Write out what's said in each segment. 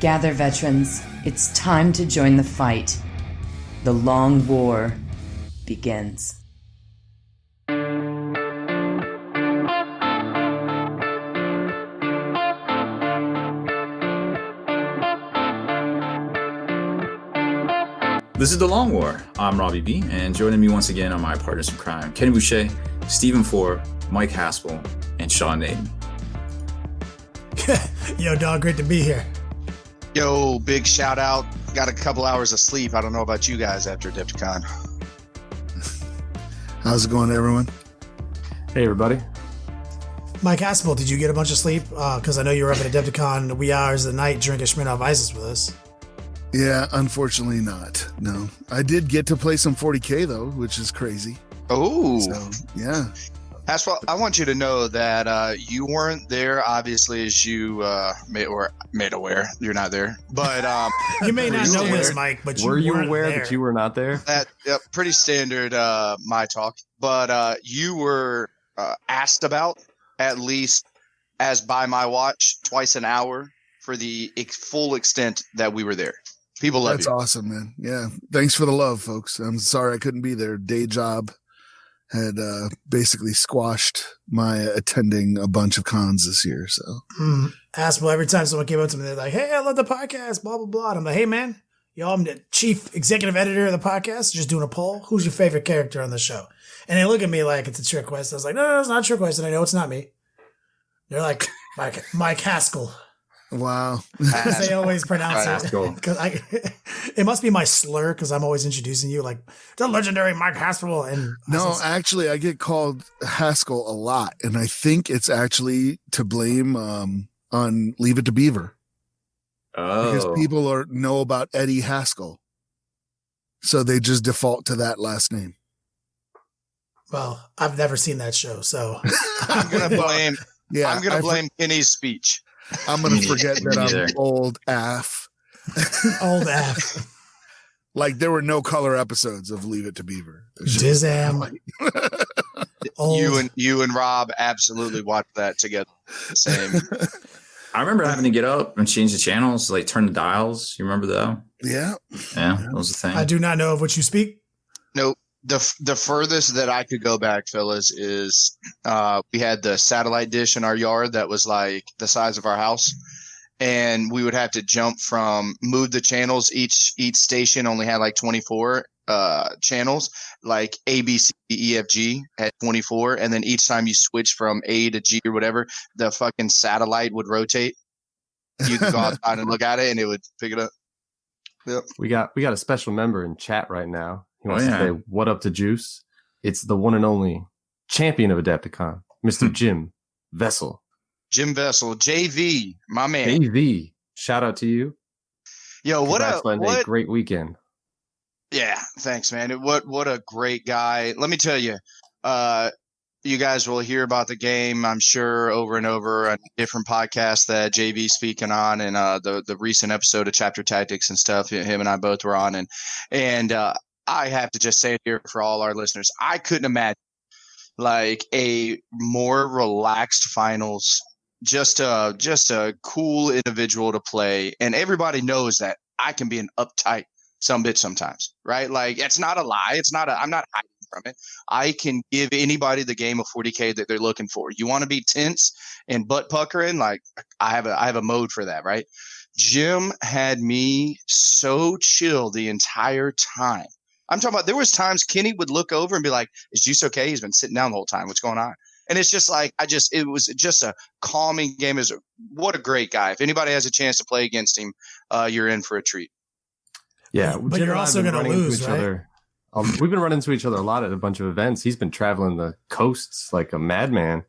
Gather, veterans. It's time to join the fight. The long war begins. This is The Long War. I'm Robbie B, and joining me once again are my partners in crime, Kenny Boucher, Stephen Fore, Mike Haspil, and Sean Naden. Yo, dog, great to be here. Yo, big shout out. Got a couple hours of sleep. I don't know about you guys after Adepticon. How's it going, everyone? Hey, everybody. Mike Haspil, did you get a bunch of sleep? Because I know you were up at Adepticon the wee hours of the night drinking Smirnoff Ices with us. Yeah, unfortunately not. No. I did get to play some 40K, though, which is crazy. Oh. So, yeah. Haspil, I want you to know that you weren't there, obviously, as you made aware. You're not there. But you may not know this, Mike, but were you aware there. that you were not there? Pretty standard my talk. But you were asked about, at least as by my watch, twice an hour for the full extent that we were there. People love you. That's awesome, man. Yeah. Thanks for the love, folks. I'm sorry I couldn't be there. Day job had basically squashed my attending a bunch of cons this year. So, Haspil, every time someone came up to me, they're like, "Hey, I love the podcast, blah, blah, blah." And I'm like, "Hey, man, I'm the chief executive editor of the podcast. Just doing a poll. Who's your favorite character on the show?" And they look at me like it's a trick question. I was like, no, it's not a trick question. I know it's not me. They're like, Mike Haskell. wow. They always pronounce it. Because it must be my slur because I'm always introducing you like the legendary Mike Haspil. And No, actually, I get called Haskell a lot. And I think it's actually to blame on Leave It to Beaver. Oh. Because people know about Eddie Haskell. So they just default to that last name. Well, I've never seen that show, so I'm gonna blame. Yeah, I'm gonna blame Kenny's speech. I'm gonna forget that I'm old AF. Old AF. Like there were no color episodes of Leave It to Beaver. Dizam. You and Rob absolutely watched that together. Same. I remember having to get up and change the channels, like turn the dials. You remember that? Yeah. Yeah, that was the thing. I do not know of what you speak. Nope. The furthest that I could go back, fellas, is we had the satellite dish in our yard that was like the size of our house, and we would have to move the channels. Each station only had like 24 channels, like A, B, C, D, E, F, G had 24, and then each time you switch from A to G or whatever, the fucking satellite would rotate. You could go outside and look at it, and it would pick it up. Yep. We got a special member in chat right now. He wants to say, "What up to Juice?" It's the one and only champion of Adepticon, Mr. Jim Vessel. Jim Vessel, JV, my man. JV, shout out to you. Yo, what a great weekend. Yeah, thanks, man. What a great guy. Let me tell you, you guys will hear about the game, I'm sure, over and over on different podcasts that JV's speaking on, and the recent episode of Chapter Tactics and stuff. Him and I both were on, and I have to just say it here for all our listeners. I couldn't imagine like a more relaxed finals. Just a cool individual to play, and everybody knows that I can be an uptight sumbitch sometimes, right? Like it's not a lie. I'm not hiding from it. I can give anybody the game of 40K that they're looking for. You want to be tense and butt puckering? Like I have a mode for that, right? Jim had me so chill the entire time. I'm talking about there was times Kenny would look over and be like, "Is Juice okay? He's been sitting down the whole time. What's going on?" And it's just like, it was just a calming game. What a great guy. If anybody has a chance to play against him, you're in for a treat. Yeah. But you're also going to lose, right? We've been running into each other a lot at a bunch of events. He's been traveling the coasts like a madman.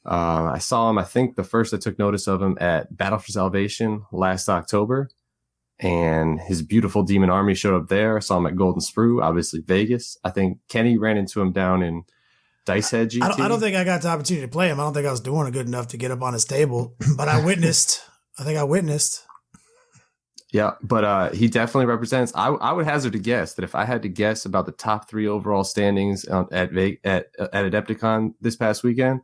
I saw him, I think the first I took notice of him at Battle for Salvation last October. And his beautiful demon army showed up there. I saw him at Golden Sprue, obviously Vegas. I think Kenny ran into him down in Dicehead GT. I don't think I got the opportunity to play him. I don't think I was doing it good enough to get up on his table, but I witnessed. Yeah, but he definitely represents. I would hazard a guess that if I had to guess about the top 3 overall standings at Adepticon this past weekend,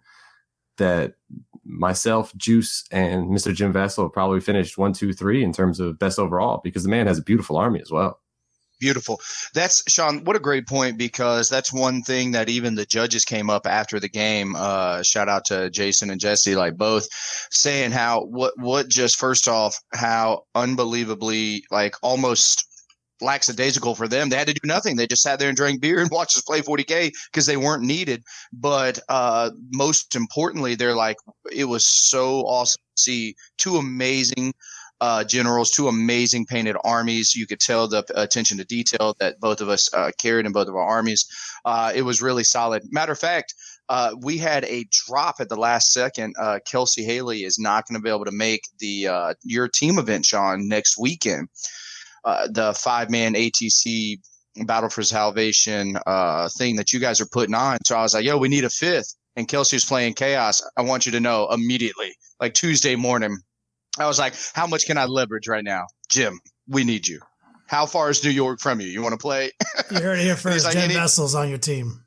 that myself, Juice, and Mr. Jim Vessel probably finished 1, 2, 3 in terms of best overall because the man has a beautiful army as well. Beautiful. That's Sean. What a great point, because that's one thing that even the judges came up after the game. Shout out to Jason and Jesse, like both saying how what just first off, how unbelievably like almost lackadaisical for them. They had to do nothing. They just sat there and drank beer and watched us play 40K because they weren't needed. But most importantly, they're like, it was so awesome to see two amazing generals, two amazing painted armies. You could tell the attention to detail that both of us carried in both of our armies. It was really solid. Matter of fact, we had a drop at the last second. Kelsey Haley is not going to be able to make the your team event, Sean, next weekend. The 5-man ATC Battle for Salvation thing that you guys are putting on. So I was like, yo, we need a fifth. And Kelsey was playing Chaos. I want you to know immediately, like Tuesday morning, I was like, how much can I leverage right now? Jim, we need you. How far is New York from you? You want to play? You heard it here first. Like, Jim Vessel's on your team.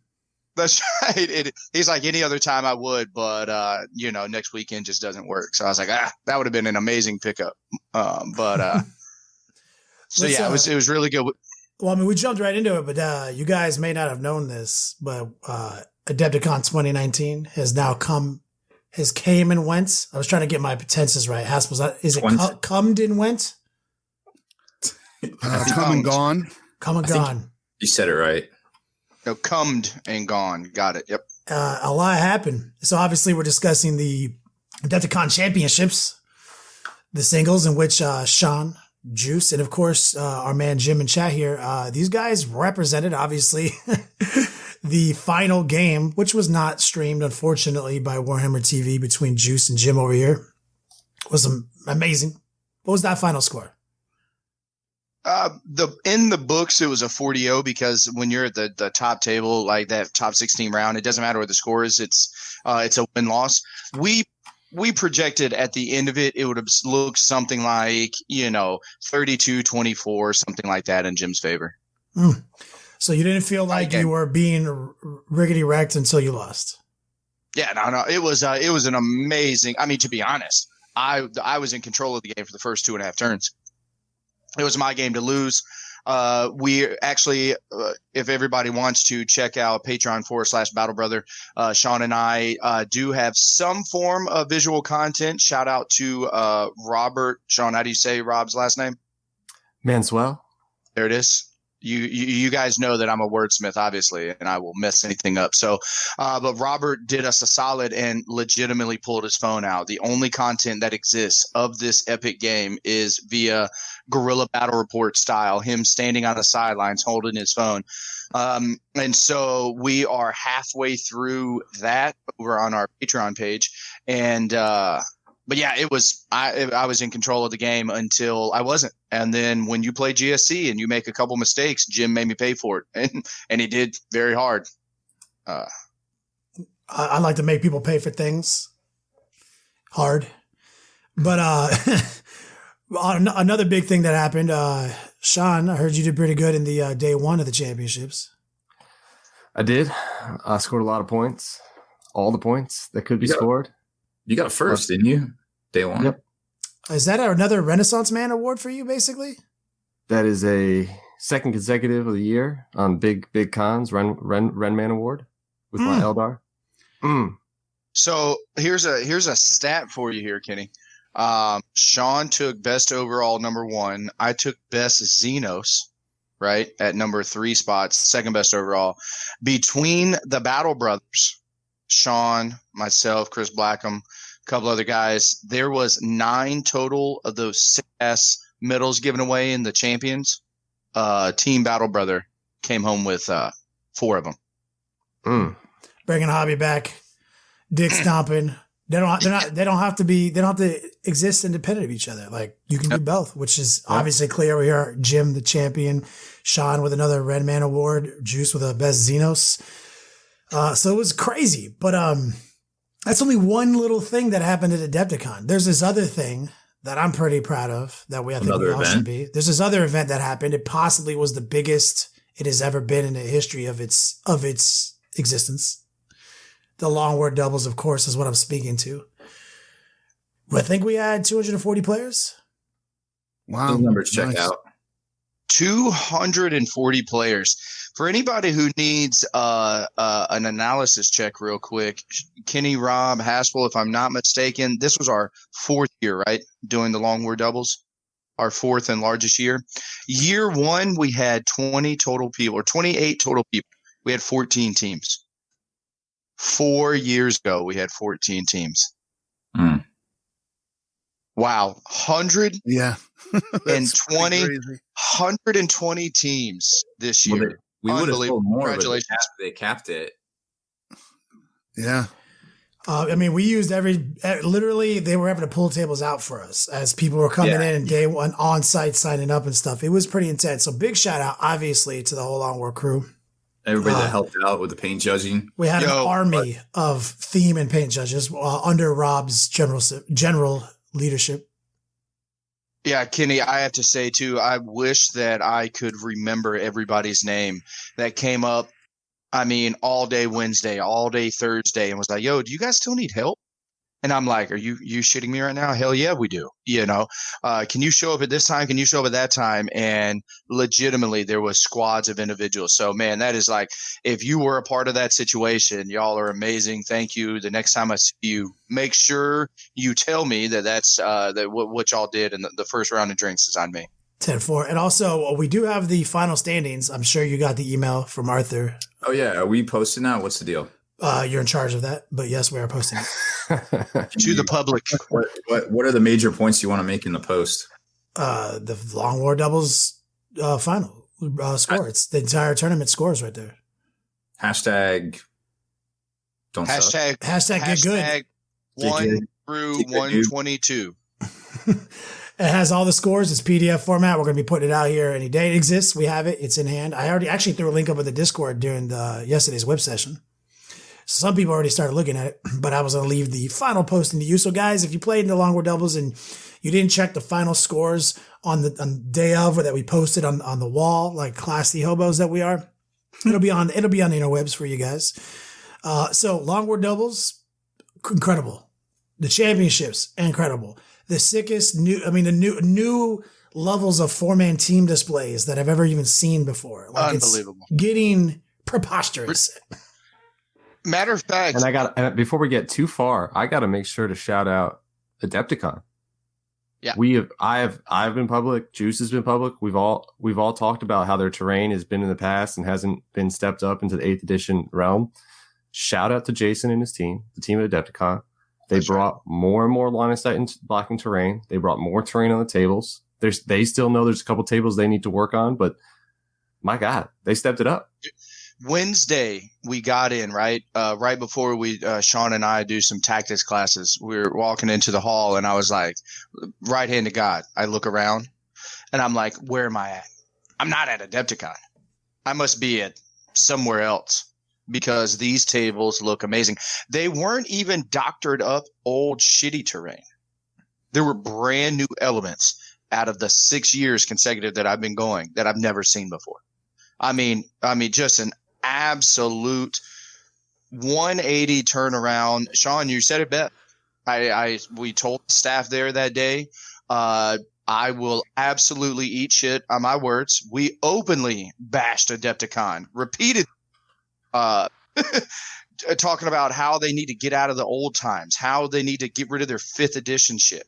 That's right. He's like, any other time I would, but, next weekend just doesn't work. So I was like, that would have been an amazing pickup. So yeah, it was really good. Well, I mean, we jumped right into it, but you guys may not have known this, but Adepticon 2019 has came and went. I was trying to get my tenses right. Haspil, is it cummed and went? Come and gone. Come and gone. You said it right. No, cummed and gone. Got it. Yep. A lot happened. So obviously we're discussing the Adepticon championships, the singles in which Sean, Juice, and of course our man Jim and chat here. These guys represented obviously the final game, which was not streamed unfortunately by Warhammer TV between Juice and Jim over here. It was amazing. What was that final score? In the books, it was a 40-0 because when you're at the top table, like that top 16 round, it doesn't matter what the score is. It's a win-loss. We projected at the end of it, it would have looked something like, 32-24, something like that in Jim's favor. So you didn't feel like you were being riggedy wrecked until you lost? Yeah, no. It was an amazing. I mean, to be honest, I was in control of the game for the first 2.5 turns. It was my game to lose. We actually, if everybody wants to check out Patreon.com/BattleBrother, Sean and I do have some form of visual content. Shout out to Robert. Sean, how do you say Rob's last name? Manswell. There it is. You guys know that I'm a wordsmith, obviously, and I will mess anything up. So, but Robert did us a solid and legitimately pulled his phone out. The only content that exists of this epic game is via guerrilla battle report style, him standing on the sidelines holding his phone. And so we are halfway through that over on our Patreon page. And, but yeah, it was I was in control of the game until I wasn't. And then when you play GSC and you make a couple mistakes, Jim made me pay for it. And he did very hard. I like to make people pay for things hard. But another big thing that happened, Sean, I heard you did pretty good in the day one of the championships. I did. I scored a lot of points. All the points that could be scored. You got first, didn't you? Day one. Yep. Is that another Renaissance Man award for you, basically? That is a second consecutive of the year on big cons, Ren Man Award with my Eldar. So here's a stat for you here, Kenny. Sean took best overall number 1. I took best Xenos, right, at number 3 spots, second best overall. Between the Battle Brothers, Sean, myself, Chris Blackham, a couple other guys, there was 9 total of those sick-ass medals given away in the champions. Team Battle Brother came home with 4 of them. Bringing hobby back, dick stomping. They don't have to exist independent of each other. Like you can do both, which is obviously clear over here. Jim, the champion, Sean with another Red Man Award, Juice with a best Xenos. So it was crazy, but that's only one little thing that happened at Adepticon. There's this other thing that I'm pretty proud of that I think we all should be. There's this other event that happened. It possibly was the biggest it has ever been in the history of its existence. The long word doubles, of course, is what I'm speaking to. I think we had 240 players. Wow. Those numbers check Nice. out. 240 players. For anybody who needs an analysis check real quick, Kenny, Rob, Haspil, if I'm not mistaken, this was our 4th year, right? Doing the long war doubles, our 4th and largest year. Year 1, we had 20 total people, or 28 total people. We had 14 teams. 4 years ago, we had 14 teams. Mm. Wow. 120 Yeah. That's pretty crazy. 120 teams this Well, year. we would have Unbelievable. sold more, but Congratulations. they capped it. Yeah. I mean, we used literally, they were having to pull tables out for us as people were coming in and day one on site signing up and stuff. It was pretty intense. So big shout out, obviously, to the whole Long War crew. Everybody that helped out with the paint judging. We had an army of theme and paint judges under Rob's general leadership. Yeah, Kenny, I have to say, too, I wish that I could remember everybody's name that came up, I mean, all day Wednesday, all day Thursday, and was like, yo, do you guys still need help? And I'm like, are you shitting me right now? Hell yeah, we do. You know, can you show up at this time? Can you show up at that time? And legitimately, there was squads of individuals. So, man, that is like, if you were a part of that situation, y'all are amazing. Thank you. The next time I see you, make sure you tell me that's what y'all did. And the first round of drinks is on me. 10-4. And also, we do have the final standings. I'm sure you got the email from Arthur. Oh, yeah. Are we posting that? What's the deal? You're in charge of that, but yes, we are posting it. To the public. What are the major points you want to make in the post? The Long War doubles final score. It's the entire tournament scores right there. Hashtag don't suck. Hashtag get good. 1 through 122. It has all the scores. It's PDF format. We're going to be putting it out here any day. It exists. We have it. It's in hand. I already actually threw a link up in the Discord during yesterday's web session. Some people already started looking at it, but I was going to leave the final posting to you. So guys, if you played in the Long War doubles and you didn't check the final scores on the day of, or that we posted on the wall, like classy hobos that we are, it'll be on the interwebs for you guys. So Long War doubles, incredible. The championships, incredible. The sickest the new levels of 4-man team displays that I've ever even seen before. Like, unbelievable. It's getting preposterous. Matter of fact, and before we get too far, I got to make sure to shout out Adepticon. Yeah, I've been public. Juice has been public. We've all talked about how their terrain has been in the past and hasn't been stepped up into the 8th edition realm. Shout out to Jason and his team, the team at Adepticon. They brought more and more line of sight and blocking terrain. They brought more terrain on the tables. They still know there's a couple tables they need to work on, but my God, they stepped it up. Wednesday, we got in, right before we Sean and I do some tactics classes. We were walking into the hall, and I was like, right hand to God. I look around, and I'm like, where am I at? I'm not at Adepticon. I must be at somewhere else, because these tables look amazing. They weren't even doctored up old shitty terrain. There were brand new elements out of the 6 years consecutive that I've been going that I've never seen before. I mean, just an absolute 180 turnaround. Sean, you said it best. We told the staff there that day, I will absolutely eat shit on my words. We openly bashed Adepticon, repeated, talking about how they need to get out of the old times, how they need to get rid of their 5th edition shit.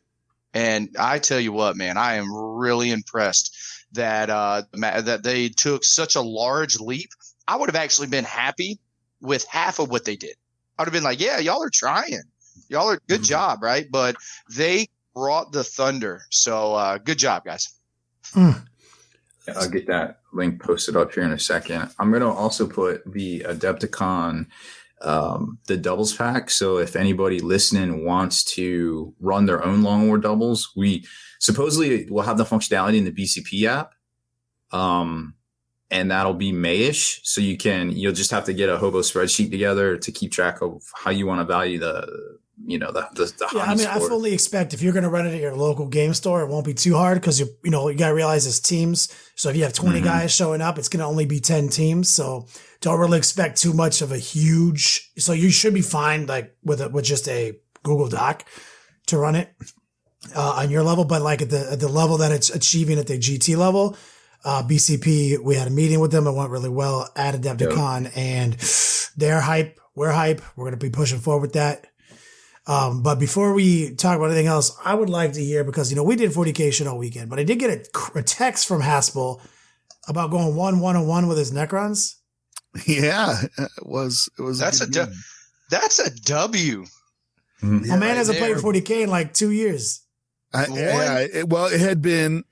And I tell you what, man, I am really impressed that they took such a large leap. I would have actually been happy with half of what they did. I would have been like, yeah, y'all are trying. Y'all are good job, right? But they brought the thunder. So good job, guys. I'll get that link posted up here in a second. I'm going to also put the Adepticon, the doubles pack. So if anybody listening wants to run their own Long War doubles, we supposedly will have the functionality in the BCP app. And that'll be Mayish. So you'll just have to get a hobo spreadsheet together to keep track of how you want to value the I fully expect if you're going to run it at your local game store, it won't be too hard because you got to realize it's teams. So if you have 20 guys showing up, it's going to only be 10 teams. So don't really expect too much of a huge. So you should be fine, like with just a Google Doc, to run it on your level, but like at the level that it's achieving at the GT level, BCP, we had a meeting with them. It went really well at Adepticon, and they're hype. We're hype. We're going to be pushing forward with that. But before we talk about anything else, I would like to hear, because, we did 40K shit all weekend, but I did get a text from Haspil about going 1-1-1 with his Necrons. Yeah, it was. That's that's a W. My man hasn't played 40K in like 2 years. It had been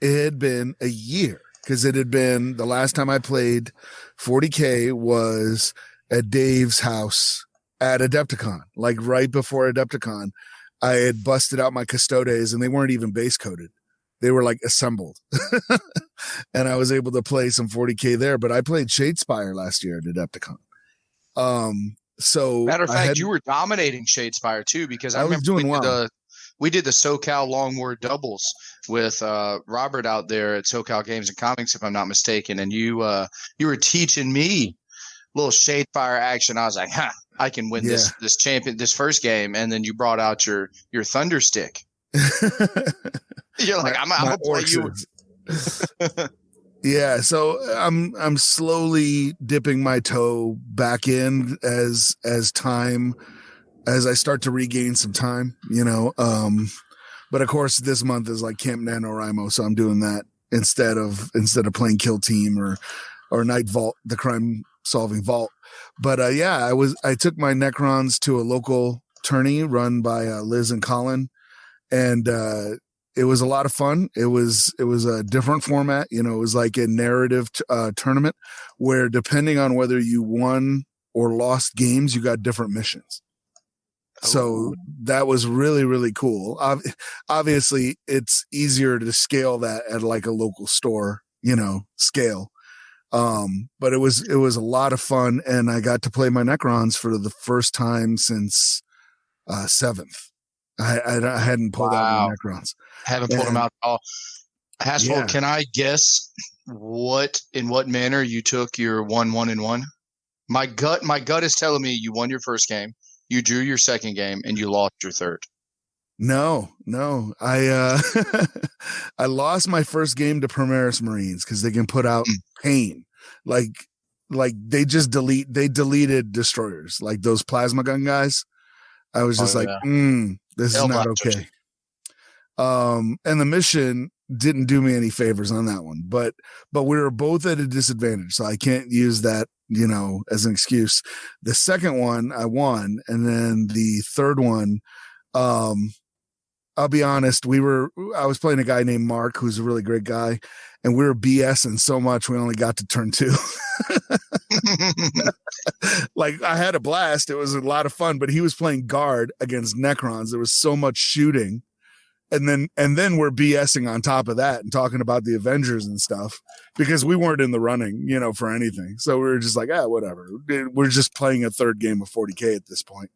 a year, because it had been the last time I played 40K was at Dave's house at Adepticon, like right before Adepticon. I had busted out my Custodes, and they weren't even base coded. They were like assembled. And I was able to play some 40K there, but I played Shadespire last year at Adepticon. So matter of fact, you were dominating Shadespire too, because I remember doing well. We did the SoCal Long War doubles with Robert out there at SoCal Games and Comics, if I'm not mistaken, and you were teaching me a little Shadespire action. I was like, I can win this first game, and then you brought out your Thunder Stick. You're like, I'm gonna play you. Yeah, so I'm slowly dipping my toe back in as I start to regain some time, but of course this month is like Camp NaNoWriMo, so I'm doing that instead of playing Kill Team or Night Vault, the crime solving vault. But I took my Necrons to a local tourney run by Liz and Colin, and it was a lot of fun. It was a different format. It was like a narrative tournament where, depending on whether you won or lost games, you got different missions. So that was really, really cool. Obviously, it's easier to scale that at like a local store, scale. But it was a lot of fun, and I got to play my Necrons for the first time since 7th. I hadn't pulled out my Necrons. Haven't pulled them out at all. Haspil, can I guess in what manner you took your 1-1-1? My gut is telling me you won your first game, you drew your second game, and you lost your third. No. I I lost my first game to Primaris Marines because they can put out pain. Like they deleted destroyers, like those plasma gun guys. I was just this is not okay. And the mission didn't do me any favors on that one, but we were both at a disadvantage, so I can't use that, as an excuse. The second one I won, and then the third one, I'll be honest, I was playing a guy named Mark, who's a really great guy, and we were BSing so much we only got to turn 2. Like, I had a blast. It was a lot of fun, but he was playing guard against Necrons. There was so much shooting. And then we're BSing on top of that and talking about the Avengers and stuff, because we weren't in the running, for anything. So we were just like, whatever. We're just playing a third game of 40K at this point.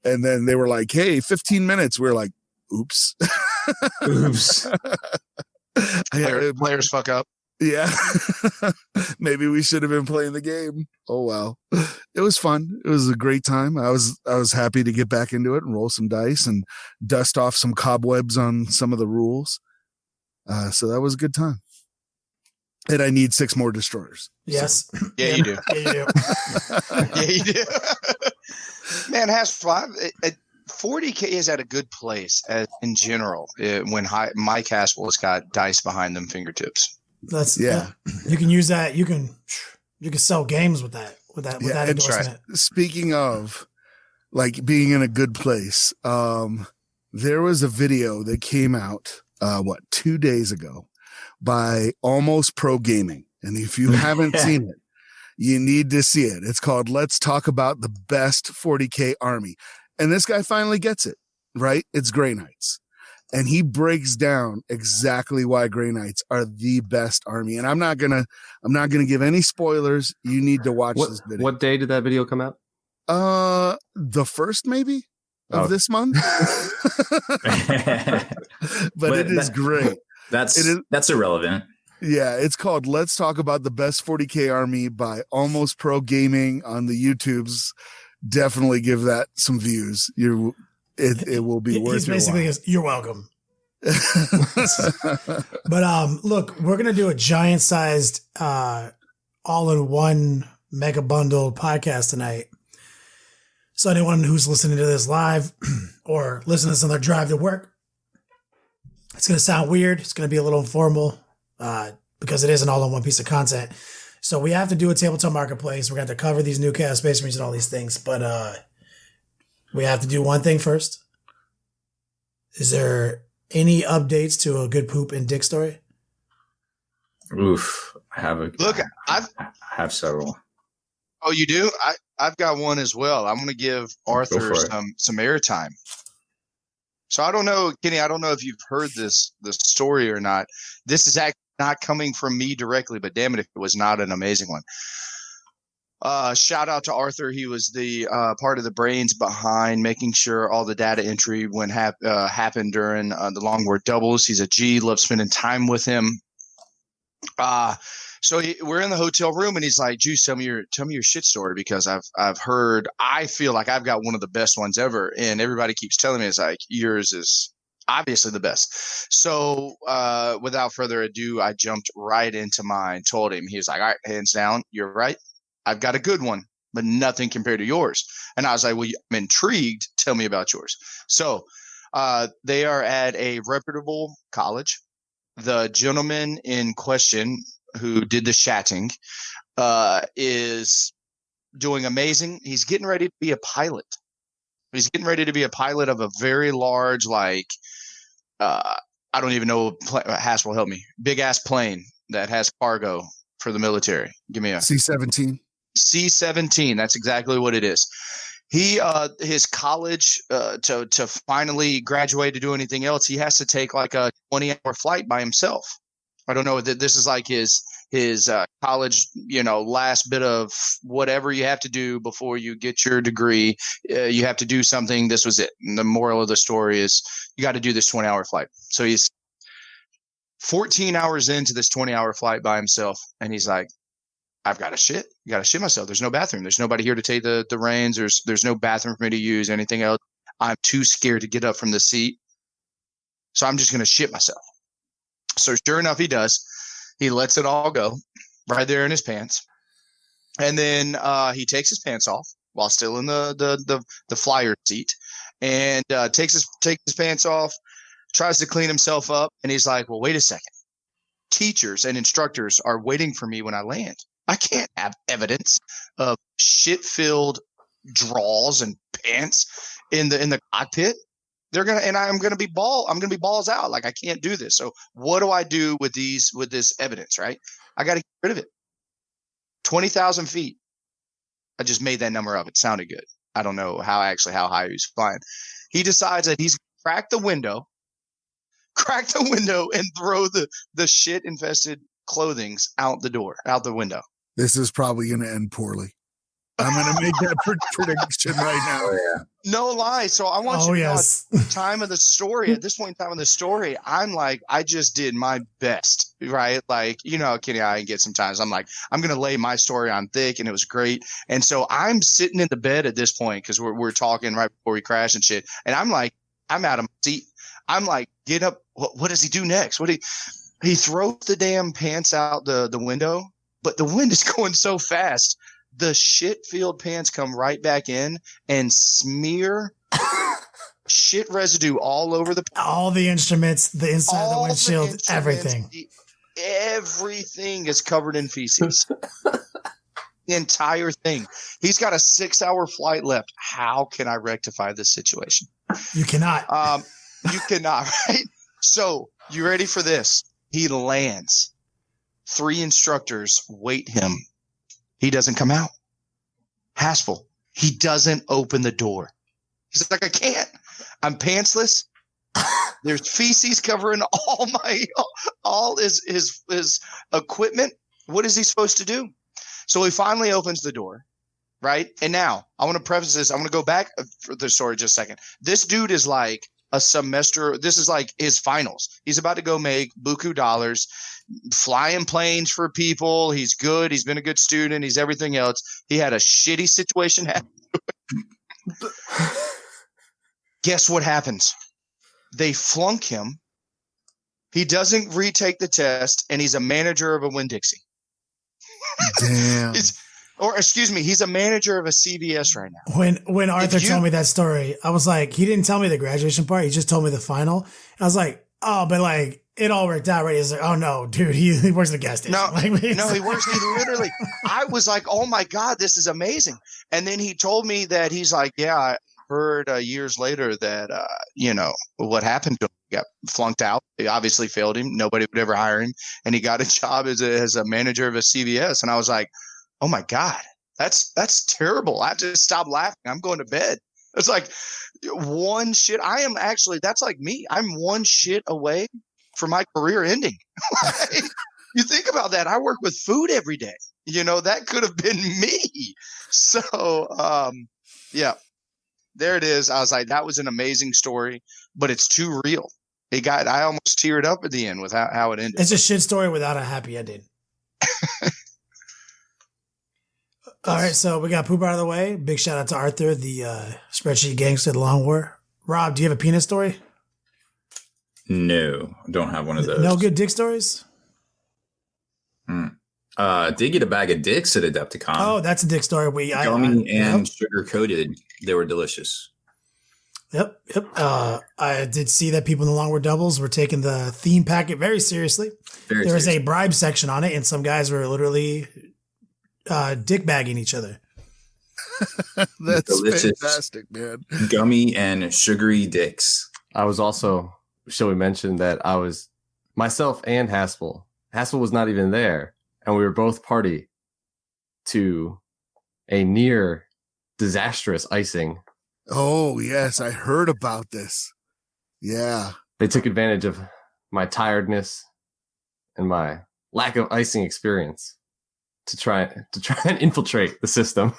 And then they were like, hey, 15 minutes. We were like, oops. Players fuck up. Yeah. Maybe we should have been playing the game. Oh, well. It was fun. It was a great time. I was happy to get back into it and roll some dice and dust off some cobwebs on some of the rules. So that was a good time. And I need 6 more destroyers. Yes. So. Yeah, you do. Yeah, you do. Man, Haspil, 40K is at a good place in general when Mike Haspil has got dice behind them fingertips. You can use that. You can sell games with that endorsement. Speaking of like being in a good place, there was a video that came out 2 days ago by Almost Pro Gaming, and if you haven't seen it, you need to see it. It's called "Let's Talk About the Best 40K Army," and this guy finally gets it right. It's Grey Knights. And he breaks down exactly why Grey Knights are the best army. And I'm not gonna give any spoilers. You need to watch this video. What day did that video come out? The first maybe of this month. but it is great. That's irrelevant. Yeah, it's called "Let's Talk About the Best 40K Army" by Almost Pro Gaming on the YouTubes. Definitely give that some views. it will be worth He's basically your goes, "You're welcome." while. But look, we're gonna do a giant sized all-in-one mega bundle podcast tonight. So anyone who's listening to this live or listening to this on their drive to work, it's going to sound weird. It's going to be a little informal because it is an all-in-one piece of content. So we have to do a tabletop marketplace. We're going to have to cover these new chaos space marines and all these things. But we have to do one thing first. Is there any updates to a good poop and dick story? Oof. I have several. Oh, you do? I've got one as well. I'm going to give Arthur some airtime. So I don't know, Kenny, I don't know if you've heard this story or not. This is actually not coming from me directly, but damn it if it was not an amazing one. Shout out to Arthur. He was the part of the brains behind making sure all the data entry happened during the Long War doubles. He's a G, love spending time with him. So we're in the hotel room and he's like, Juice, tell me your shit story, because I've heard, I feel like I've got one of the best ones ever. And everybody keeps telling me, it's like, yours is obviously the best. So without further ado, I jumped right into mine, told him. He was like, all right, hands down, you're right. I've got a good one, but nothing compared to yours. And I was like, well, I'm intrigued. Tell me about yours. So they are at a reputable college. The gentleman in question who did the shatting is doing amazing. He's getting ready to be a pilot. He's getting ready to be a pilot of a very large, like, I don't even know. Haspil, help me. Big ass plane that has cargo for the military. Give me a C-17. C-17. That's exactly what it is. He, his college, to finally graduate to do anything else, he has to take like a 20-hour flight by himself. I don't know that this is like his college, last bit of whatever you have to do before you get your degree. You have to do something. This was it. And the moral of the story is you got to do this 20-hour flight. So he's 14 hours into this 20-hour flight by himself. And he's like, I've got to shit. You got to shit myself. There's no bathroom. There's nobody here to take the reins. There's no bathroom for me to use, anything else. I'm too scared to get up from the seat. So I'm just going to shit myself. So sure enough, he does. He lets it all go right there in his pants. And then he takes his pants off while still in the flyer seat, and takes his pants off, tries to clean himself up. And he's like, well, wait a second. Teachers and instructors are waiting for me when I land. I can't have evidence of shit-filled drawers and pants in the cockpit. I'm gonna be balls out. Like, I can't do this. So what do I do with this evidence, right? I got to get rid of it. 20,000 feet. I just made that number up. It sounded good. I don't know how high he was flying. He decides that he's crack the window and throw the shit infested clothings out the window. This is probably going to end poorly. I'm going to make that prediction right now. Oh, yeah. No lie. So I want you to know at the time of the story, at this point in time of the story, I'm like, I just did my best, right? Like, Kenny, I get sometimes I'm like, I'm going to lay my story on thick, and it was great. And so I'm sitting in the bed at this point, because we're talking right before we crash and shit. And I'm like, I'm out of my seat. I'm like, get up. What does he do next? He throws the damn pants out the window, but the wind is going so fast. The shit-filled pants come right back in and smear shit residue all over all the instruments, the inside of the windshield, everything. Everything is covered in feces. The entire thing. He's got a 6-hour flight left. How can I rectify this situation? You cannot. You cannot, right? So, you ready for this? He lands. 3 instructors wait him. He doesn't come out. Haspil, he doesn't open the door. He's like, I can't. I'm pantsless. There's feces covering all his equipment. What is he supposed to do? So he finally opens the door, right? And now I want to preface this. I want to go back for the story just a second. This dude is like a semester. This is like his finals. He's about to go make buku dollars, flying planes for people. He's good. He's been a good student. He's everything else. He had a shitty situation happen. Guess what happens? They flunk him. He doesn't retake the test, and he's a manager of a Winn-Dixie. Damn. He's a manager of a CVS right now. When Arthur told me that story, I was like, he didn't tell me the graduation part. He just told me the final. And I was like, oh, but like it all worked out, right? He's like, oh no, dude, he works at the gas station. He works. He literally. I was like, oh my God, this is amazing. And then he told me that he's like, yeah, I heard years later that what happened to him. He got flunked out. They obviously failed him. Nobody would ever hire him, and he got a job as a manager of a CVS. And I was like, oh my God, that's terrible. I have to stop laughing. I'm going to bed. It's like one shit. That's like me. I'm one shit away from my career ending. You think about that. I work with food every day. That could have been me. So, yeah, there it is. I was like, that was an amazing story, but it's too real. I almost teared up at the end with how it ended. It's a shit story without a happy ending. All right, so we got poop out of the way. Big shout out to Arthur, the spreadsheet gangster, the Long War. Rob, do you have a penis story? No, don't have one of those. No good dick stories? Did get a bag of dicks at Adepticon. Oh, that's a dick story. Gummy and sugar coated. They were delicious. Yep. I did see that people in the Long War doubles were taking the theme packet very seriously. There was a bribe section on it, and some guys were literally dick bagging each other. That's delicious, fantastic, man. Gummy and sugary dicks. I was also, shall we mention that I was myself and Haspil. Haspil was not even there, and we were both party to a near disastrous icing. Oh, yes, I heard about this. Yeah. They took advantage of my tiredness and my lack of icing experience to try and infiltrate the system.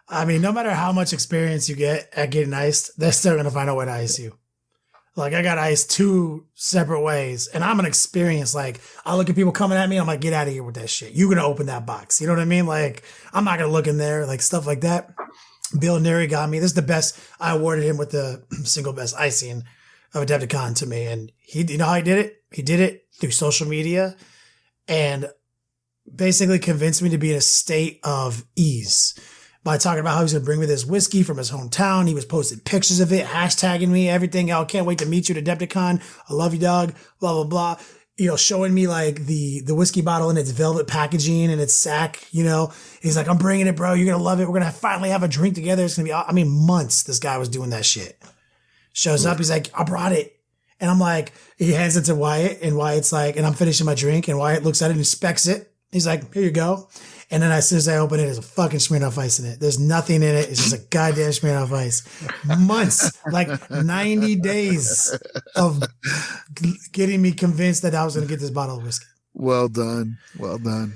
I mean, no matter how much experience you get at getting iced, they're still going to find a way to ice you. Like, I got iced 2 separate ways, and I'm an experience. Like, I look at people coming at me, I'm like, get out of here with that shit. You're going to open that box. You know what I mean? Like, I'm not going to look in there, like, stuff like that. Bill Neary got me. This is the best. I awarded him with the single best icing of Adepticon to me. And you know how he did it? He did it through social media and basically convinced me to be in a state of ease by talking about how he's going to bring me this whiskey from his hometown. He was posting pictures of it, hashtagging me, everything. I can't wait to meet you at Adepticon. I love you, dog. Blah, blah, blah. Showing me like the whiskey bottle in its velvet packaging and its sack, he's like, I'm bringing it, bro. You're going to love it. We're going to finally have a drink together. It's going to be, months this guy was doing that shit. Shows up. He's like, I brought it. And I'm like, he hands it to Wyatt, and Wyatt's like, and I'm finishing my drink, and Wyatt looks at it and inspects it. He's like, here you go. And then as soon as I open it, there's a fucking Smirnoff Ice in it. There's nothing in it. It's just a goddamn Smirnoff Ice. Months, like 90 days of getting me convinced that I was going to get this bottle of whiskey. Well done. Well done.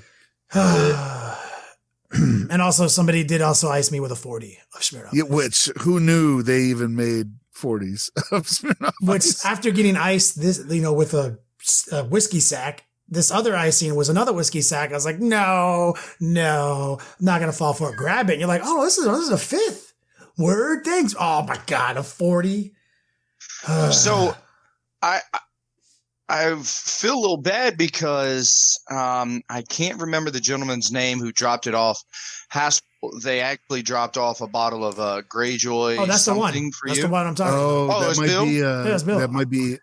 And also somebody did also ice me with a 40 of Smirnoff. Yeah, which, who knew they even made 40s of Smirnoff Which Ice? after getting iced this, with a whiskey sack, this other icing was another whiskey sack. I was like, no, I'm not going to fall for it. Grab it. And you're like, oh, this is a 5th. Word, thanks. Oh my God, a 40. So I feel a little bad because I can't remember the gentleman's name who dropped it off. They actually dropped off a bottle of Greyjoy. Oh, that's the one. That's the one I'm talking about. That might Bill? be. That's Bill. That might be.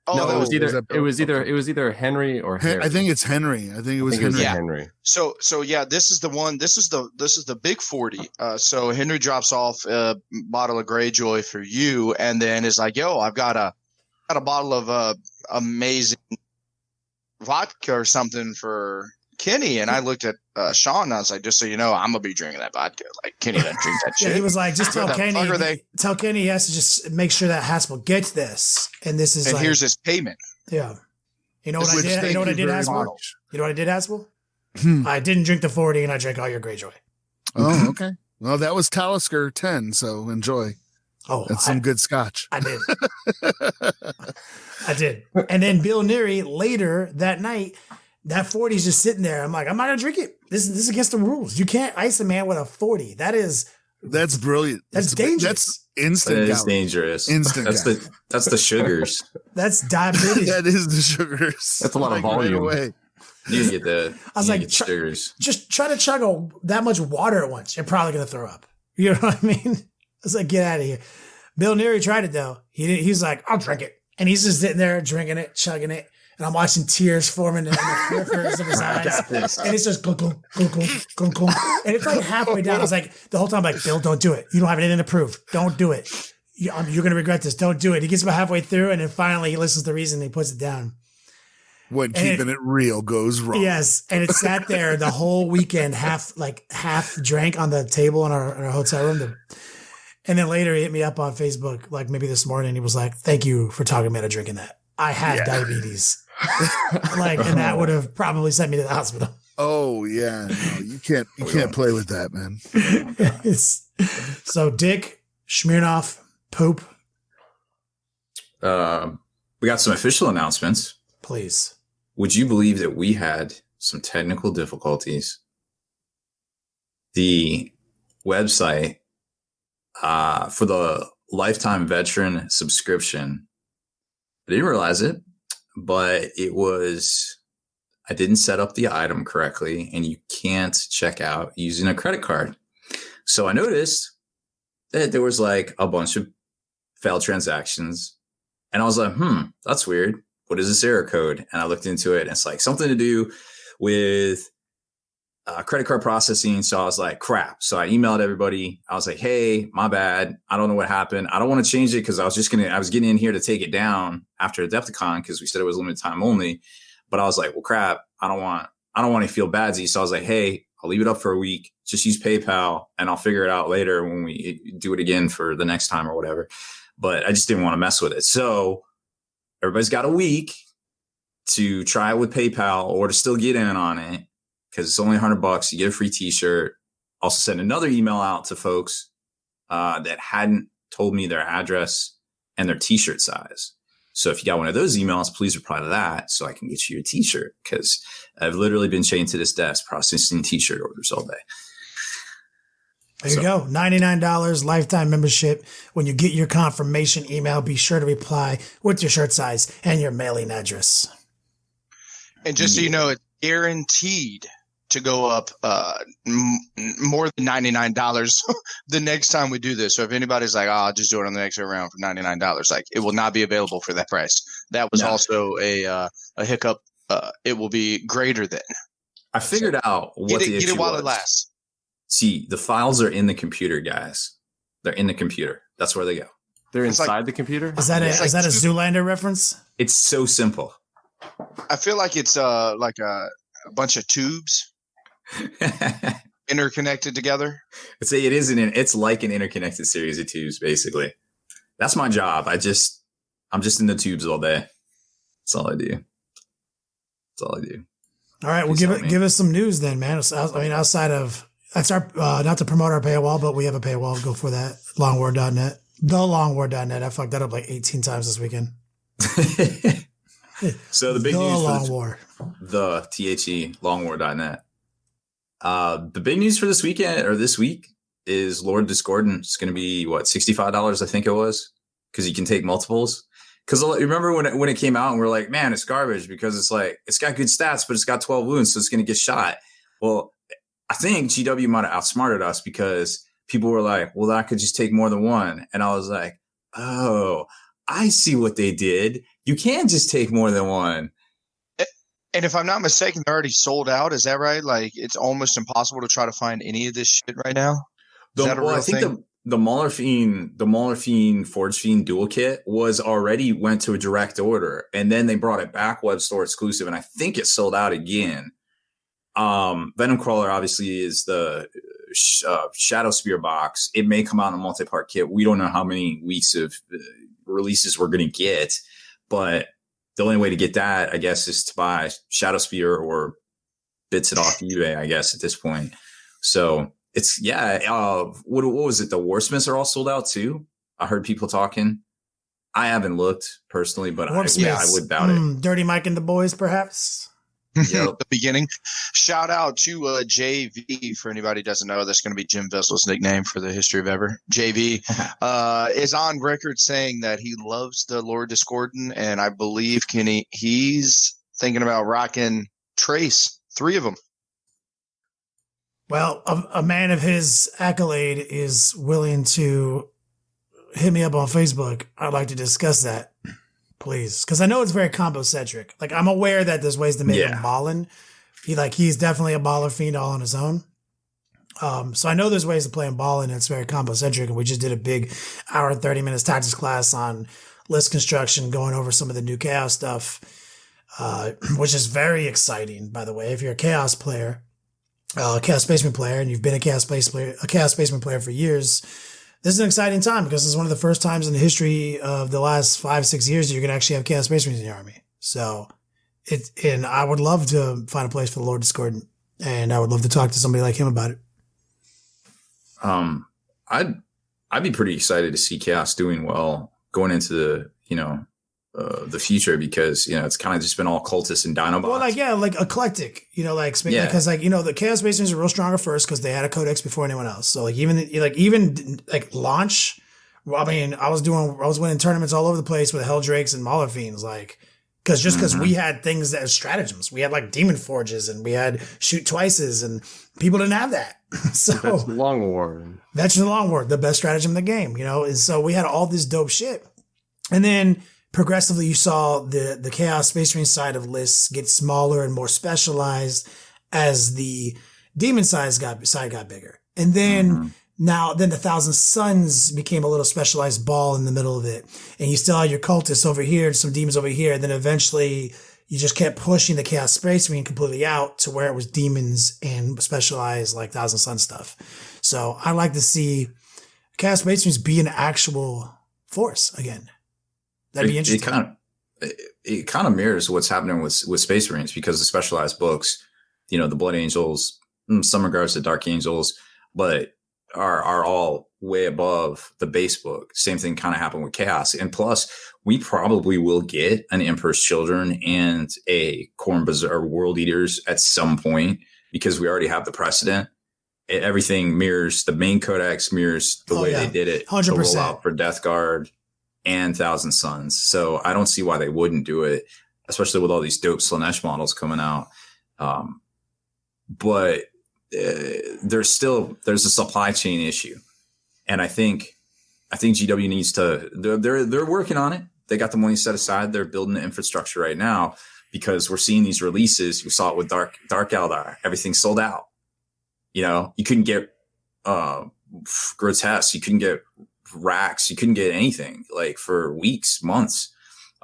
No, it was either Henry or Harry. I think it's Henry. I think it was Henry. Henry. So yeah, this is the one. This is the big 40. So Henry drops off a bottle of Greyjoy for you, and then is like, "Yo, I've got a bottle of amazing vodka or something for Kenny." And I looked at Sean, and I was like, "Just so you know, I'm gonna be drinking that vodka. Like Kenny doesn't drink that shit." Yeah, he was like, "Just tell Kenny. Tell Kenny he has to just make sure that Haspil gets this, and this is and here's his payment." Yeah. You know what I did? You know what I did, Haspil? Much. You know what I did, Haspil? I didn't drink the 40, and I drank all your Greyjoy. Oh, okay. Well, that was Talisker 10, so enjoy. Oh, that's some good scotch. I did. I did. And then Bill Neary later that night, that 40 is just sitting there. I'm like, I'm not gonna drink it. This is against the rules. You can't ice a man with a 40. That is That's brilliant. That's dangerous. That's instant. That is gout. dangerous. Instant. That's the sugars. That's diabetes. That is the sugars. That's a lot of volume. Right away. You get the. I was you like, get the sugars. Just try to chug that much water at once. You're probably going to throw up. You know what I mean? I was like, get out of here. Bill Neary tried it though. He's like, I'll drink it. And he's just sitting there drinking it, chugging it. And I'm watching tears forming in the peripherals of his eyes. And it's just clunk, clunk, clunk, clunk, clunk, clunk. And it's like halfway down. I was like, the whole time, I'm like, Bill, don't do it. You don't have anything to prove. Don't do it. You're going to regret this. Don't do it. He gets about halfway through. And then finally he listens to the reason and he puts it down. When keeping it real goes wrong. Yes. And it sat there the whole weekend, half drank on the table in our hotel room. And then later he hit me up on Facebook, like maybe this morning. He was like, thank you for talking me into drinking that. I have diabetes. And that would have probably sent me to the hospital. Oh yeah. No, you can't play with that, man. So Dick, Smirnoff, poop. We got some official announcements. Please. Would you believe that we had some technical difficulties? The website for the lifetime veteran subscription, I didn't realize it, but I didn't set up the item correctly, and you can't check out using a credit card. So I noticed that there was like a bunch of failed transactions, and I was like, that's weird. What is this error code? And I looked into it, and it's like something to do with credit card processing. So I was like, crap. So I emailed everybody. I was like, hey, my bad. I don't know what happened. I don't want to change it because I was getting in here to take it down after Adepticon because we said it was limited time only. But I was like, well, crap. I don't want to feel badsy. So I was like, hey, I'll leave it up for a week. Just use PayPal and I'll figure it out later when we do it again for the next time or whatever. But I just didn't want to mess with it. So everybody's got a week to try it with PayPal or to still get in on it because it's only $100. You get a free t-shirt. Also send another email out to folks that hadn't told me their address and their t-shirt size. So if you got one of those emails, please reply to that so I can get you a t-shirt because I've literally been chained to this desk processing t-shirt orders all day. There you go. $99 lifetime membership. When you get your confirmation email, be sure to reply with your shirt size and your mailing address. And just so you know, it's guaranteed to go up more than $99 the next time we do this. So if anybody's like, I'll just do it on the next round for $99, like it will not be available for that price. That was also a hiccup. It will be greater than. I figured out what the issue was. Get it while it lasts. See, the files are in the computer, guys. They're in the computer. That's where they go. They're inside the computer? Is that a Zoolander reference? It's so simple. I feel like it's like a bunch of tubes interconnected together. It's like an interconnected series of tubes, basically. That's my job. I'm just in the tubes all day. That's all I do. All right, well, give us some news then, man. I mean, outside of that's our not to promote our paywall, but we have a paywall. Go for that. Longwar.net. The Longwar.net. I fucked that up like 18 times this weekend. So the big news for the THE Longwar.net. The big news for this weekend or this week is Lord Discordant. It's going to be $65, I think it was, because you can take multiples. Because remember when it came out and we're like, man, it's garbage because it's like it's got good stats, but it's got 12 wounds, so it's going to get shot. Well, I think GW might have outsmarted us because people were like, well, I could just take more than one, and I was like, oh, I see what they did. You can just take more than one. And if I'm not mistaken, they're already sold out. Is that right? Like it's almost impossible to try to find any of this shit right now. Is that a real thing? The Mauler Fiend Forge Fiend dual kit went to a direct order, and then they brought it back web store exclusive, and I think it sold out again. Venom Crawler obviously is the Shadow Spear box. It may come out in a multi-part kit. We don't know how many weeks of releases we're going to get, but the only way to get that, I guess, is to buy Shadow Spear or bits it off eBay, I guess, at this point. So it's, what was it? The Warsmiths are all sold out too. I heard people talking. I haven't looked personally, but I would doubt it. Dirty Mike and the boys, perhaps? Yep. the beginning. Shout out to JV, for anybody who doesn't know, that's going to be Jim Vessel's nickname for the history of ever. JV is on record saying that he loves the Lord Discordant, and I believe he's thinking about rocking Trace, 3 of them. Well, a man of his accolade is willing to hit me up on Facebook. I'd like to discuss that, please, because I know it's very combo centric. Like, I'm aware that there's ways to make him ballin'. He's definitely a baller fiend all on his own. So I know there's ways to play him ballin', and it's very combo centric. And we just did a big hour and 30 minutes tactics class on list construction, going over some of the new chaos stuff, which is very exciting. By the way, if you're a chaos player, chaos spaceman player, and you've been a chaos spaceman player for years, this is an exciting time because it's one of the first times in the history of the last 5-6 years that you're going to actually have chaos spacemen in your army. So and I would love to find a place for the Lord Discordant, and I would love to talk to somebody like him about it. I'd be pretty excited to see chaos doing well going into the future, because it's kind of just been all cultists and Dinobots. Well, like eclectic, because the Chaos Basins are real strong at first because they had a codex before anyone else. So even launch. I mean, I was winning tournaments all over the place with Hell Drakes and Mauler Fiends, because we had things that as stratagems. We had Demon Forges, and we had shoot twices, and people didn't have that. So that's Long War. That's the Long War, the best stratagem in the game, And so we had all this dope shit, and then progressively, you saw the Chaos Space Marine side of lists get smaller and more specialized as the Demon side got bigger. And then then the Thousand Suns became a little specialized ball in the middle of it. And you still had your cultists over here, some demons over here. And then eventually you just kept pushing the Chaos Space Marine completely out to where it was demons and specialized Thousand Sun stuff. So I'd like to see Chaos Space Marines be an actual force again. That'd be interesting. It kind of mirrors what's happening with Space Marines, because the specialized books, the Blood Angels, some regards to Dark Angels, but are all way above the base book. Same thing kind of happened with Chaos. And plus, we probably will get an Emperor's Children and a Khorne Berserker World Eaters at some point, because we already have the precedent. Everything mirrors the main codex, mirrors the way they did it. 100%. The rollout for Death Guard and Thousand Suns. So I don't see why they wouldn't do it, especially with all these dope Slanesh models coming out. But there's a supply chain issue. And I think GW needs to, they're working on it. They got the money set aside. They're building the infrastructure right now, because we're seeing these releases. We saw it with Dark Eldar. Everything sold out. You couldn't get Grotesque. You couldn't get racks. You couldn't get anything for weeks, months.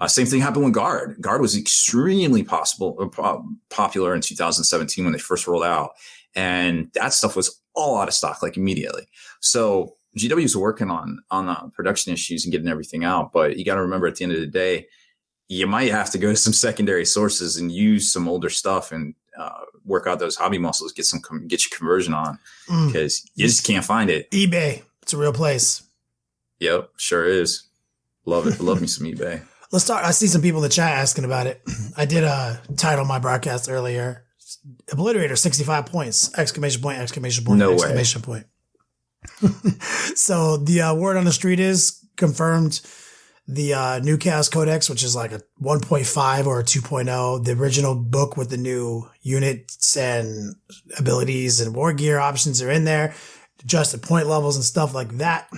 Same thing happened with Guard. Guard was extremely popular in 2017 when they first rolled out, and that stuff was all out of stock immediately. So GW is working on production issues and getting everything out, but you got to remember, at the end of the day, you might have to go to some secondary sources and use some older stuff and work out those hobby muscles, get your conversion on, because you just can't find it. eBay, it's a real place. Yep, sure is. Love it. Love me some eBay. Let's start. I see some people in the chat asking about it. I did title my broadcast earlier. Obliterator, 65 points! Exclamation point! Exclamation point! No exclamation way. Point. So the word on the street is confirmed. The new Chaos Codex, which is a 1.5 or a 2.0, the original book with the new units and abilities and war gear options are in there. Adjusted point levels and stuff like that.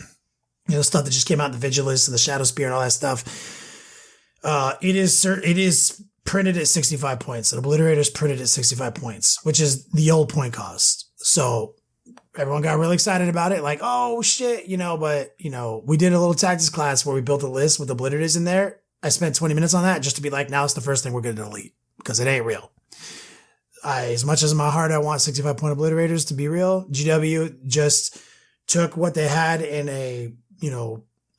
Stuff that just came out in the Vigilus and the Shadow Spear and all that stuff. It is printed at 65 points. The Obliterator is printed at 65 points, which is the old point cost. So everyone got really excited about it. Oh shit, but we did a little tactics class where we built a list with Obliterators in there. I spent 20 minutes on that just to be now it's the first thing we're going to delete, because it ain't real. As much as in my heart I want 65 point Obliterators to be real, GW just took what they had in a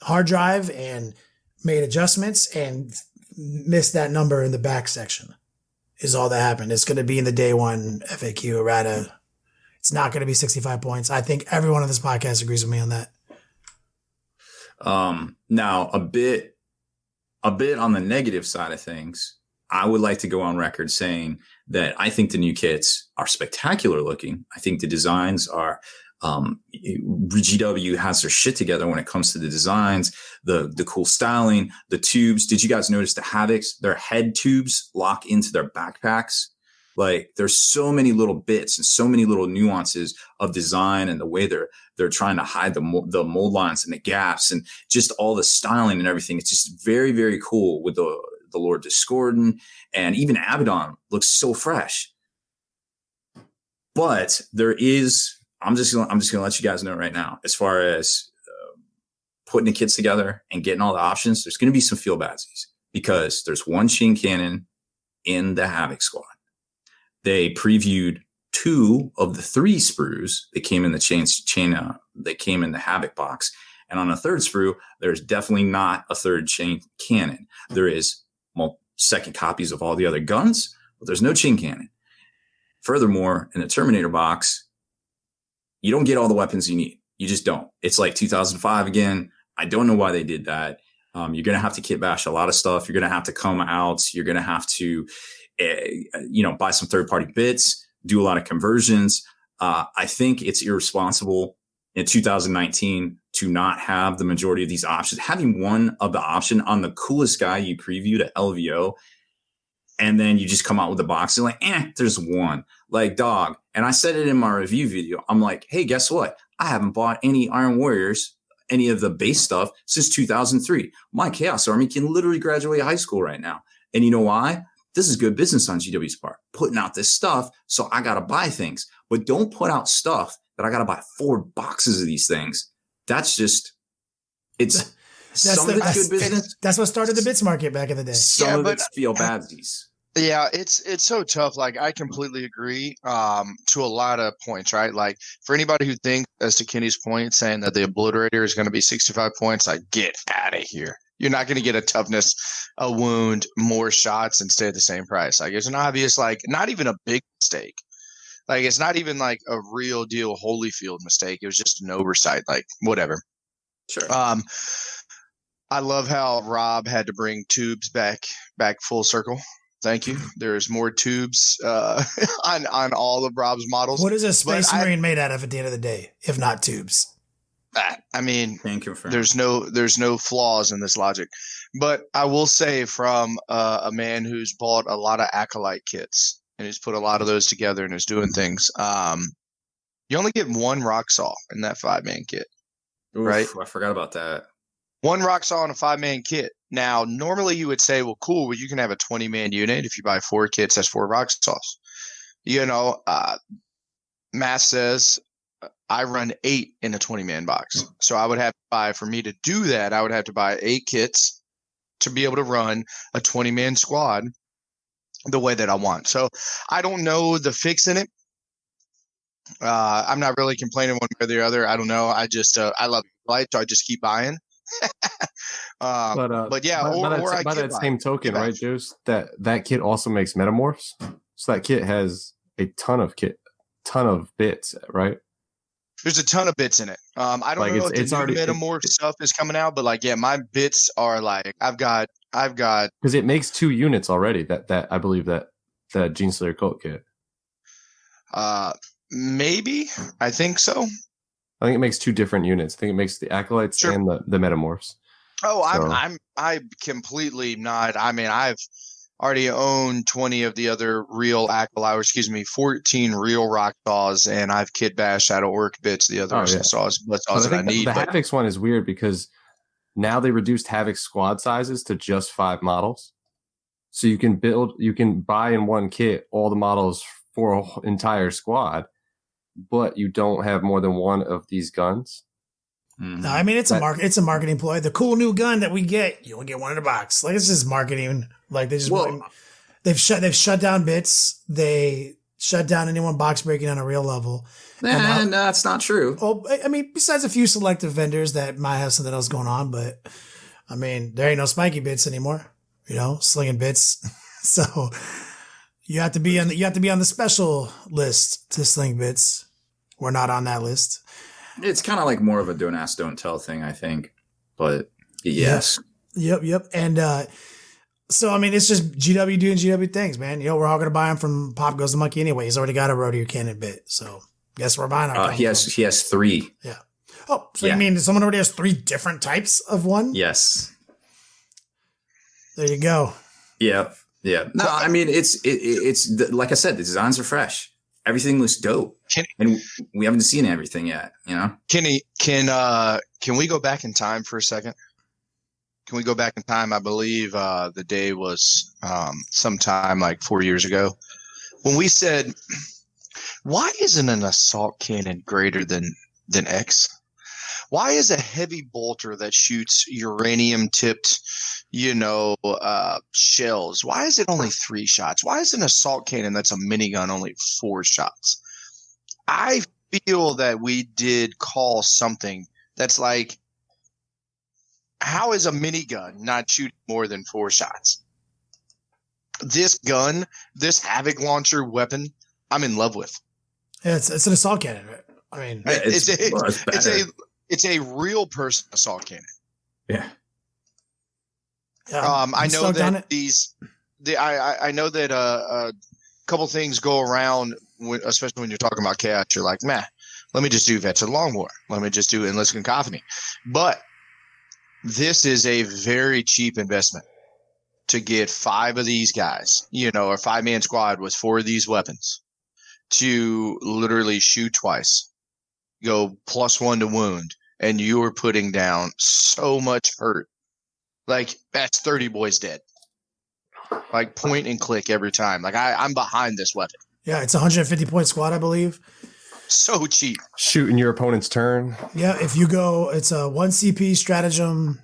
hard drive and made adjustments and missed that number in the back section is all that happened. It's going to be in the day one FAQ errata. It's not going to be 65 points. I think everyone on this podcast agrees with me on that. Now a bit on the negative side of things, I would like to go on record saying that I think the new kits are spectacular looking. I think the designs are, GW has their shit together when it comes to the designs, the cool styling, the tubes. Did you guys notice the Havocs? Their head tubes lock into their backpacks. Like there's so many little bits and so many little nuances of design and the way they're trying to hide the mold lines and the gaps and just all the styling and everything. It's just very, very cool with the Lord Discordant, and even Abaddon looks so fresh. But there is, I'm just gonna let you guys know right now, as far as putting the kits together and getting all the options, there's gonna be some feel badsies because there's one chain cannon in the Havoc squad. They previewed 2 of the 3 sprues that came in the that came in the Havoc box. And on a third sprue, there's definitely not a third chain cannon. There is second copies of all the other guns, but there's no chain cannon. Furthermore, in the Terminator box, you don't get all the weapons you need. You just don't. It's like 2005 again. I don't know why they did that. You're going to have to kit bash a lot of stuff. You're going to have to come out. You're going to have to buy some third-party bits, do a lot of conversions. I think it's irresponsible in 2019 to not have the majority of these options. Having one of the option on the coolest guy you previewed at LVO, and then you just come out with the box and like, there's one. Like, dog. And I said it in my review video. I'm like, hey, guess what? I haven't bought any Iron Warriors, any of the base stuff since 2003. My Chaos Army can literally graduate high school right now. And you know why? This is good business on GW's part, putting out this stuff. So I got to buy things, but don't put out stuff that I got to buy 4 boxes of these things. That's just, some of it's good business. That's what started the bits market back in the day. Some of it's feel badsies. Yeah, it's so tough. Like, I completely agree to a lot of points, right? Like, for anybody who thinks, as to Kenny's point, saying that the Obliterator is going to be 65 points, like, get out of here. You're not going to get a toughness, a wound, more shots, and stay at the same price. Like, it's an obvious, like, not even a big mistake. Like, it's not even like a real deal Holyfield mistake. It was just an oversight, like, whatever. Sure. I love how Rob had to bring tubes back full circle. Thank you. There's more tubes on all of Rob's models. What is a Space Marine made out of at the end of the day, if not tubes? I mean, confirm. there's no flaws in this logic. But I will say, from a man who's bought a lot of Acolyte kits and who's put a lot of those together and is doing things, you only get 1 rock saw in that 5-man kit. Oof, right? I forgot about that. 1 rock saw in a 5-man kit. Now, normally you would say, well, cool, well, you can have a 20-man unit. If you buy 4 kits, that's 4 rock saws. Math says I run 8 in a 20-man box. So I would have to buy, for me to do that, I would have to buy 8 kits to be able to run a 20-man squad the way that I want. So I don't know the fix in it. I'm not really complaining one way or the other. I don't know. I just I love light, so I just keep buying. But yeah, by that same token, right, Juice? That kit also makes metamorphs. So that kit has a ton of bits, right? There's a ton of bits in it. I don't know if the new metamorph stuff is coming out, but like, yeah, my bits are like, I've got because it makes 2 units already. That I believe that Gene Slayer cult kit. Maybe, I think so. I think it makes 2 different units. I think it makes the Acolytes and the metamorphs. Oh, I'm completely not. I mean, I've already owned 20 of the other real Acolyte, 14 real rock saws, and I've kit bashed out of orc bits the other saws that I need. The Havoc's one is weird because now they reduced Havoc squad sizes to just 5 models. So you can buy in one kit all the models for an entire squad, but you don't have more than 1 of these guns. No, I mean, it's a marketing ploy. The cool new gun that we get, you only get 1 in a box. Like, it's just marketing. Like, they've shut down bits. They shut down anyone box breaking on a real level. No, that's not true. Oh, I mean, besides a few selective vendors that might have something else going on, but I mean, there ain't no spiky bits anymore. Slinging bits. So you have to be on the special list to sling bits. We're not on that list. It's kind of like more of a don't ask, don't tell thing, I think. But yes. Yep. And So, I mean, it's just GW doing GW things, man. You know, we're all going to buy him from Pop Goes the Monkey anyway. He's already got a rodeo cannon bit. So, guess we're buying our He has 3. Yeah. Oh, so you mean someone already has 3 different types of one? Yes. There you go. Yeah. Yeah. No, I mean, it's like I said, the designs are fresh. Everything looks dope. And we haven't seen everything yet, you know? Kenny, can we go back in time for a second? Can we go back in time? I believe the day was sometime like 4 years ago when we said, why isn't an assault cannon greater than X? Why is a heavy bolter that shoots uranium tipped, shells? Why is it only 3 shots? Why is an assault cannon that's a minigun only 4 shots? I feel that we did call something that's like, how is a minigun not shooting more than 4 shots? This gun, this Havoc launcher weapon, I'm in love with. Yeah, it's an assault cannon, right? I mean, it's a real person assault cannon. Yeah. I know that I know that a couple things go around, especially when you're talking about chaos. You're like, man, let me just do Veteran Long War. Let me just do Enlist Cacophony. But this is a very cheap investment to get 5 of these guys, a 5-man squad with 4 of these weapons to literally shoot twice, go +1 to wound, and you are putting down so much hurt. Like, that's 30 boys dead. Like, point and click every time. Like, I'm behind this weapon. Yeah, it's a 150-point squad, I believe. So cheap. Shooting your opponent's turn. Yeah, if you go, it's a 1 CP stratagem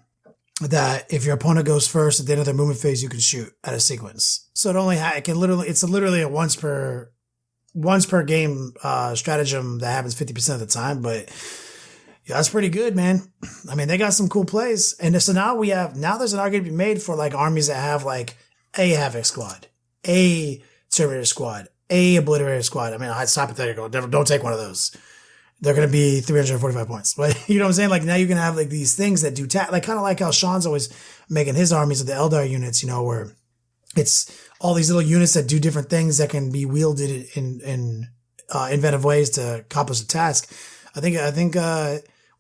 that if your opponent goes first at the end of their movement phase, you can shoot at a sequence. So it's literally a once per game stratagem that happens 50% of the time, but yeah, that's pretty good, man. I mean, they got some cool plays. And so now there's an argument to be made for like armies that have like a Havoc squad, a Terminator squad, a Obliterator squad. I mean, it's hypothetical. Don't take one of those. They're going to be 345 points. But you know what I'm saying? Like now you can have like these things that do like kind of like how Sean's always making his armies with the Eldar units, where it's all these little units that do different things that can be wielded in inventive ways to accomplish a task. I think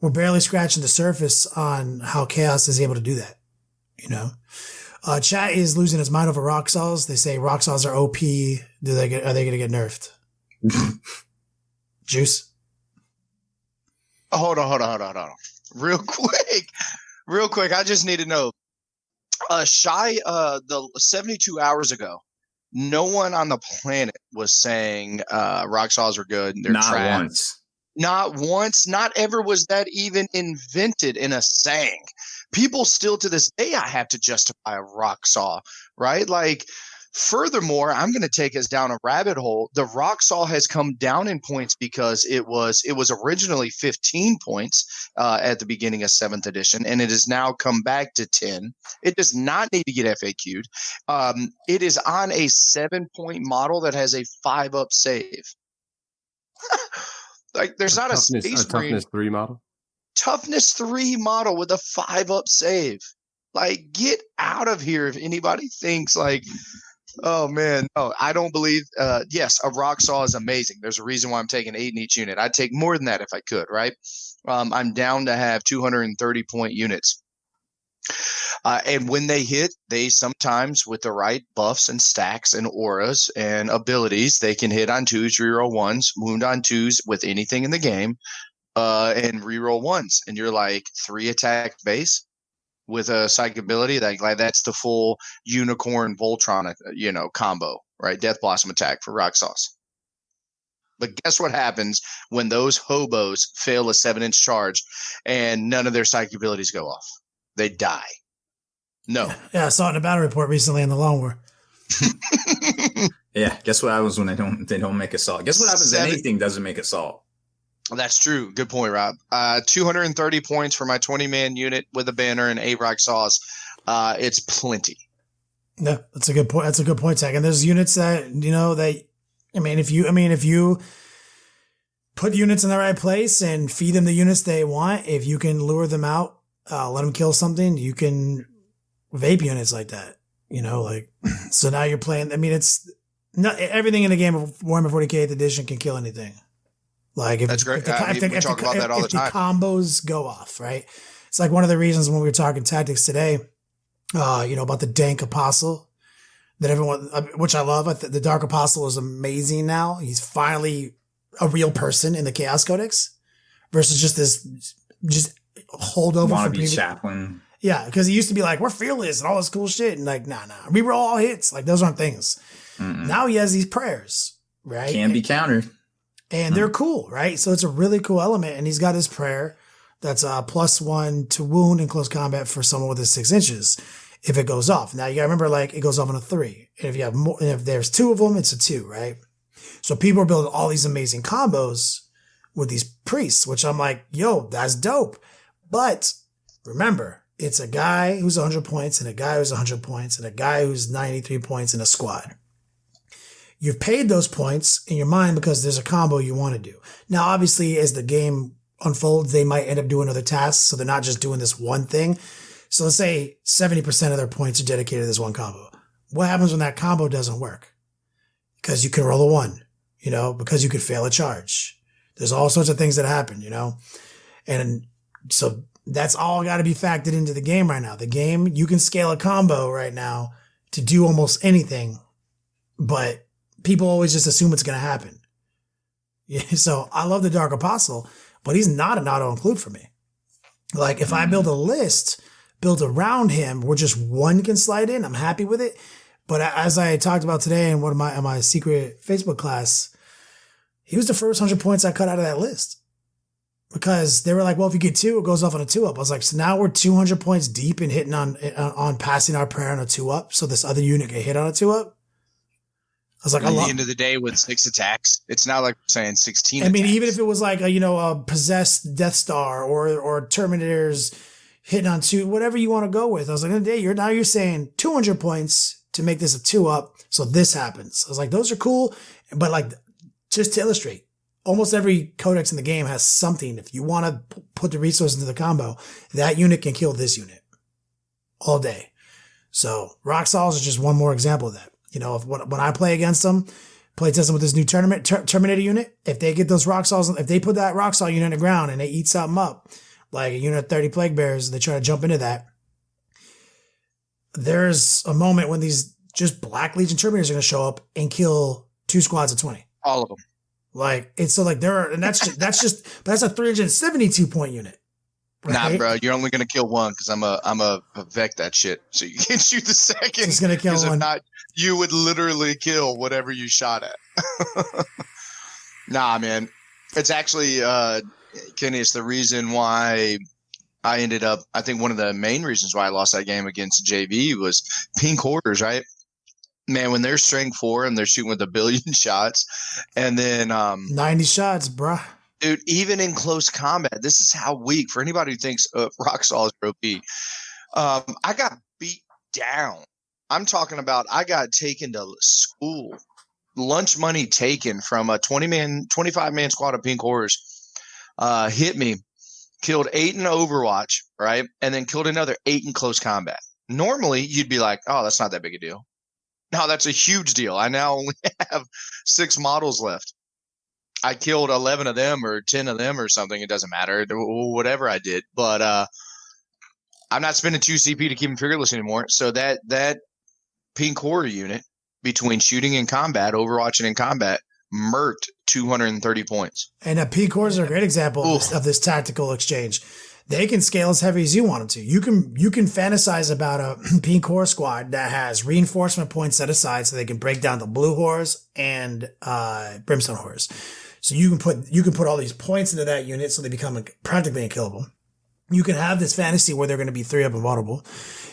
we're barely scratching the surface on how Chaos is able to do that. Chat is losing its mind over rock saws. They say rock saws are OP. Are they going to get nerfed? Juice. Hold on. Real quick. I just need to know. The 72 hours ago, no one on the planet was saying rock saws are good. They're not trash. Once. Not once. Not ever was that even invented in a saying. People still to this day, I have to justify a rock saw, right? Like, furthermore, I'm going to take us down a rabbit hole. The rock saw has come down in points because it was originally 15 points at the beginning of 7th edition, and it has now come back to 10. It does not need to get FAQ'd. It is on a 7-point model that has a 5-up save. Like, there's not a space toughness 3 model. Toughness 3 model with a 5-up save. Like, get out of here if anybody thinks like, oh man, no, I don't believe. Yes, a rock saw is amazing. There's a reason why I'm taking 8 in each unit. I'd take more than that if I could, right? I'm down to have 230-point units. And when they hit, they sometimes, with the right buffs and stacks and auras and abilities, they can hit on 2s, reroll 1s, wound on 2s with anything in the game, and reroll 1s. And you're like 3 attack base with a psychic ability. Like that's the full Unicorn Voltron, combo, right? Death Blossom attack for rock sauce. But guess what happens when those hobos fail a 7-inch charge and none of their psychic abilities go off? They die. No. Yeah, I saw it in a battle report recently in the Long War. Yeah, guess what happens when they don't make assault? Guess what happens when anything doesn't make assault? That's true. Good point, Rob. 230 points for my 20-man unit with a banner and 8 rock saws. It's plenty. No, that's a good point. That's a good point, Zach. And there's units that if you put units in the right place and feed them the units they want, if you can lure them out, let them kill something, you can vape units like that. You know, like, so now you're playing. I mean, it's not everything in the game of Warhammer 40K 8th edition can kill anything. Like, if That's great. we talk about that all the time. The combos go off, right? It's like one of the reasons when we were talking tactics today, you know, about the Dank Apostle that everyone, which I love. The Dark Apostle is amazing now. He's finally a real person in the Chaos Codex versus just holdover from previous chaplain. Yeah, because he used to be like, we're fearless and all this cool shit. And like, nah. Reroll all hits. Like, those aren't things. Now he has these prayers, right? Can be countered. And they're cool, right? So it's a really cool element. And he's got his prayer that's +1 to wound in close combat for someone within 6 inches if it goes off. Now, you got to remember, like, it goes off on a 3. And if you have more, and if there's 2 of them, it's a 2, right? So people are building all these amazing combos with these priests, which I'm like, yo, that's dope. But remember, it's a guy who's 100 points and a guy who's 100 points and a guy who's 93 points in a squad. You've paid those points in your mind because there's a combo you want to do. Now, obviously, as the game unfolds, they might end up doing other tasks. So they're not just doing this one thing. So let's say 70% of their points are dedicated to this one combo. What happens when that combo doesn't work? Because you can roll a 1, you know, because you could fail a charge. There's all sorts of things that happen, you know, and so that's all got to be factored into the game right now. The game, you can scale a combo right now to do almost anything, but people always just assume it's going to happen. Yeah, so I love the Dark Apostle, but he's not an auto-include for me. Like, if I build a list built around him where just 1 can slide in, I'm happy with it. But as I talked about today in one of my secret Facebook class, he was the first 100 points I cut out of that list. Because they were like, well, if you get 2, it goes off on a 2-up. I was like, so now we're 200 points deep in hitting on passing our prayer on a 2-up. So this other unit can hit on a 2-up. I was like, at the end of the day, with 6 attacks, it's not like saying 16. I mean, even if it was like a possessed Death Star or Terminators hitting on 2, whatever you want to go with. I was like, in the day, you're saying 200 points to make this a 2-up. So this happens. I was like, those are cool. But like, just to illustrate, almost every codex in the game has something. If you want to put the resource into the combo, that unit can kill this unit all day. So Rock Sols is just one more example of that. You know, when I play against them, play testing with this new Terminator unit, if they get those Rock Sols, if they put that Rock Sol unit on the ground and they eat something up, like a unit of 30 Plague Bears, they try to jump into that, there's a moment when these just Black Legion Terminators are going to show up and kill 2 squads of 20. All of them. Like, it's so like and that's a 372 point unit. Right? Nah, bro, you're only gonna kill 1 because I'm a Vec that shit, so you can't shoot the second. It's gonna kill 1. If not, you would literally kill whatever you shot at. Nah, man, it's actually Kenny. It's the reason why I ended up. I think one of the main reasons why I lost that game against JV was pink hoarders, right? Man, when they're strength 4 and they're shooting with 1 billion shots, and then 90 shots, bruh. Dude, even in close combat, this is how weak. For anybody who thinks Rock Sols are OP, I got beat down. I'm talking about I got taken to school, lunch money taken from a 25-man squad of pink horrors. Hit me, killed 8 in Overwatch, right, and then killed another 8 in close combat. Normally, you'd be like, "Oh, that's not that big a deal." No, that's a huge deal. I now only have 6 models left. I killed 11 of them or 10 of them or something. It doesn't matter. Whatever I did. But I'm not spending 2 CP to keep them fearless anymore. So that pink horror unit between shooting and combat, Overwatch and in combat, murked 230 points. And pink horrors are a great example of this tactical exchange. They can scale as heavy as you want them to. You can fantasize about a pink horror squad that has reinforcement points set aside so they can break down the blue horrors and brimstone horrors. So you can put all these points into that unit so they become practically unkillable. You can have this fantasy where they're going to be 3-up and vulnerable.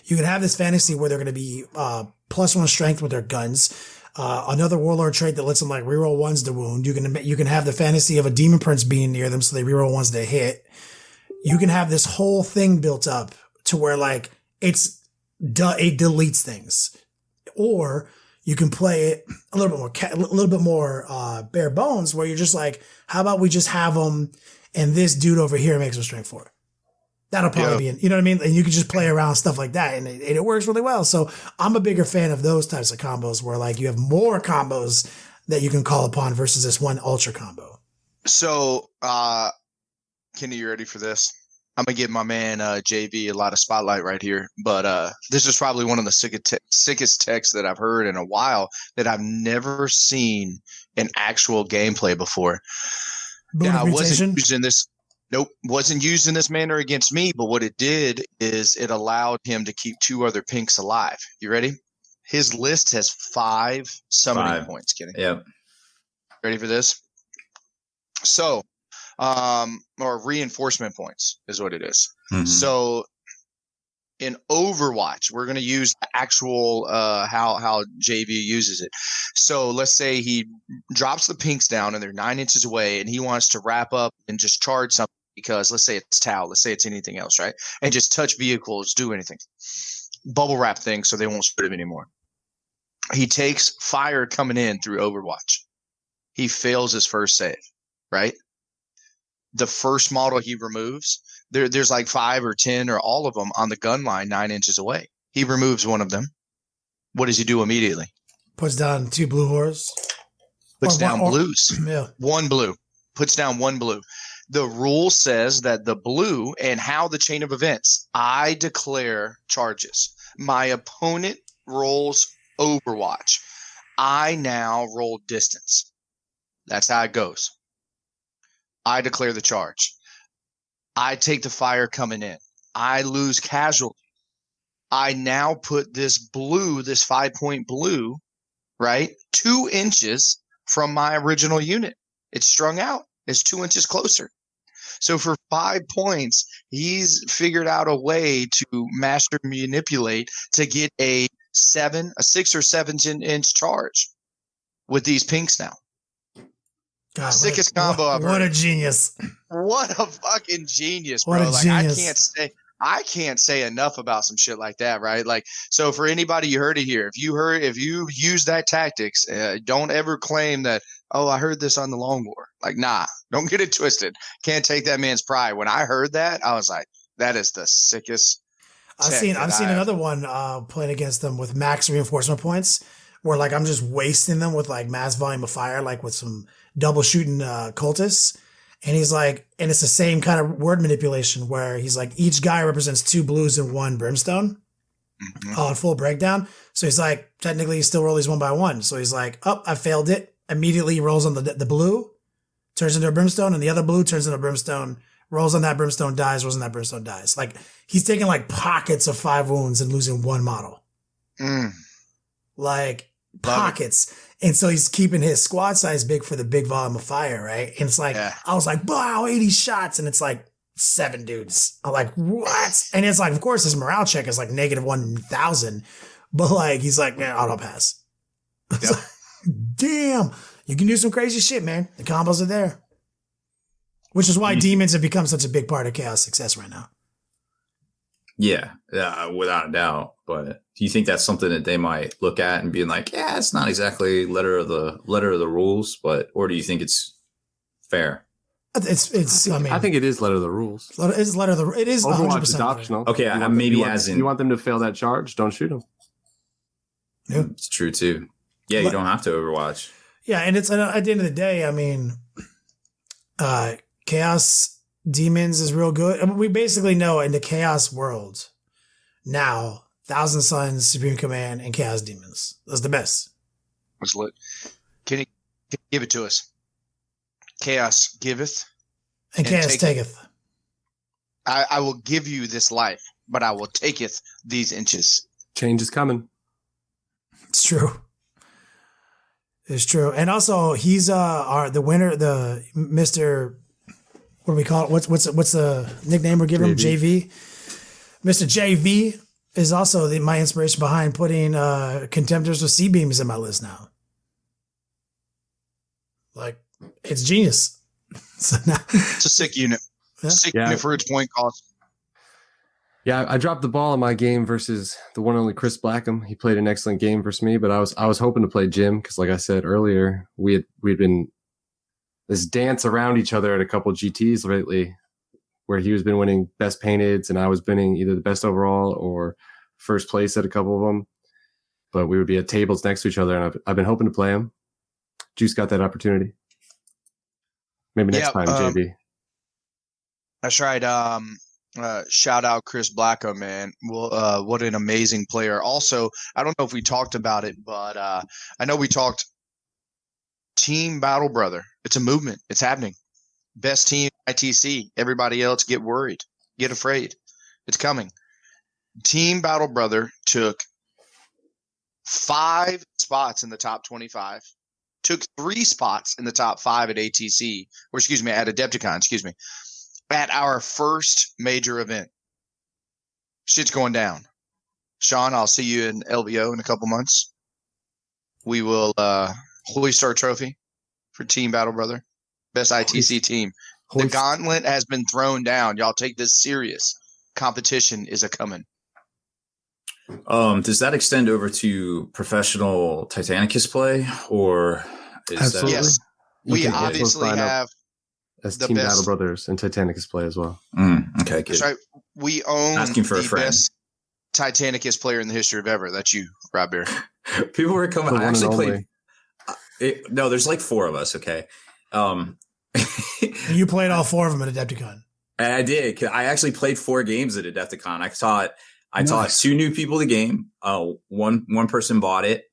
You can have this fantasy where they're going to be +1 strength with their guns. Another warlord trait that lets them like reroll 1s to wound. You can have the fantasy of a demon prince being near them so they reroll 1s to hit. You can have this whole thing built up to where like it deletes things, or you can play it a little bit more bare bones, where you're just like, how about we just have them and this dude over here makes them strength 4, That'll probably be, you know what I mean? And you can just play around stuff like that, and it works really well. So I'm a bigger fan of those types of combos where like you have more combos that you can call upon versus this one ultra combo. So, Kenny, you ready for this? I'm gonna give my man JV a lot of spotlight right here, but this is probably one of the sickest texts that I've heard in a while that I've never seen in actual gameplay before. Now, I wasn't using this. Nope, wasn't used in this manner against me, but what it did is it allowed him to keep 2 other pinks alive. You ready? His list has 5 summoning points, Kenny. Yep. Ready for this? So, or reinforcement points is what it is. Mm-hmm. So in Overwatch, we're going to use the actual how JV uses it. So let's say he drops the pinks down and they're 9 inches away, and he wants to wrap up and just charge something because let's say it's Tau, let's say it's anything else, right? And just touch vehicles, do anything. Bubble wrap things so they won't shoot him anymore. He takes fire coming in through Overwatch. He fails his first save, right? The first model he removes, there's like 5 or 10 or all of them on the gun line 9 inches away. He removes one of them. What does he do immediately? Puts down 2 blue horse. Puts down blues. Yeah. 1 blue. Puts down 1 blue. The rule says that the blue and how the chain of events, I declare charges. My opponent rolls Overwatch. I now roll distance. That's how it goes. I declare the charge. I take the fire coming in. I lose casualty. I now put this blue, this 5-point blue, right, 2 inches from my original unit. It's strung out. It's 2 inches closer. So for 5 points, he's figured out a way to master manipulate to get a 6 or 7 inch charge with these pinks now. God, sickest combo I've heard. What a genius. What a fucking genius, bro. What a like genius. I can't say enough about some shit like that, right? Like, so for anybody you heard it here, if you use that tactics, don't ever claim that, oh, I heard this on the Long War. Like, nah, don't get it twisted. Can't take that man's pride. When I heard that, I was like, that is the sickest. I've seen another one playing against them with max reinforcement points where like I'm just wasting them with like mass volume of fire, like with some double shooting cultists. And he's like, and it's the same kind of word manipulation where he's like, each guy represents 2 blues and 1 brimstone on full breakdown. So he's like, technically he still roll these 1 by 1. So he's like, oh, I failed it. Immediately he rolls on the blue, turns into a brimstone, and the other blue turns into a brimstone, rolls on that brimstone, dies, rolls on that brimstone, dies. Like he's taking like pockets of 5 wounds and losing 1 model. Like pockets. And so he's keeping his squad size big for the big volume of fire, right? And it's like, I was like, wow, 80 shots. And it's like 7 dudes. I'm like, what? And it's like, of course, his morale check is like negative 1,000. But like, he's like, man, auto pass. Yep. Like, damn, you can do some crazy shit, man. The combos are there. Which is why demons have become such a big part of Chaos success right now. Yeah, without a doubt. But do you think that's something that they might look at and be like, yeah, it's not exactly letter of the rules, or do you think it's fair? It's. I think it is letter of the rules. It's letter of the. It is Overwatch is optional. Okay, you want them to fail that charge, don't shoot them. Yeah, it's true too. Yeah, you don't have to Overwatch. Yeah, and it's at the end of the day, I mean, Chaos Demons is real good. I mean, we basically know in the Chaos world now, Thousand Suns, Supreme Command, and Chaos Demons. That's the best. That's lit. Can you give it to us? Chaos giveth. And Chaos taketh. I will give you this life, but I will taketh these inches. Change is coming. It's true. It's true. And also he's the winner, the Mr. What do we call it? What's the nickname we're giving him? JV. Mr. JV is also my inspiration behind putting Contemptors with C-beams in my list now. Like, it's genius. So now, it's a sick unit. Yeah. Sick unit for its point cost. Yeah, I dropped the ball in my game versus the one and only Chris Blackham. He played an excellent game versus me, but I was hoping to play Jim because, like I said earlier, we'd been this dance around each other at a couple GTs lately. where he was been winning best painted and I was winning either the best overall or first place at a couple of them. But we would be at tables next to each other, and I've been hoping to play him. Juice got that opportunity. Maybe next time, JB. That's right. Shout out Chris Blacko, man. Well, what an amazing player. Also, I don't know if we talked about it, but I know we talked Team Battle Brother. It's a movement. It's happening. Best team ITC. Everybody else get worried. Get afraid. It's coming. Team Battle Brother took 5 spots in the top 25, took 3 spots in the top 5 at ATC, or excuse me, at Adepticon, at our first major event. Shit's going down. Sean, I'll see you in LVO in a couple months. We will hoist our trophy for Team Battle Brother. Best ITC team. The gauntlet has been thrown down. Y'all take this serious. Competition is a-coming. Does that extend over to professional Titanicus play, or is Absolutely. Yes. We obviously have as the Team best- Battle Brothers and Titanicus play as well. Okay, good. That's right. We own Asking for a the friend. best Titanicus player in the history of ever. That's you, Rob Baer. People were coming. The I one and actually only. played. No, there's like 4 of us. Okay. And you played all 4 of them at Adepticon. And I did. I actually played 4 games at Adepticon. I taught Nice. 2 new people the game. One person bought it,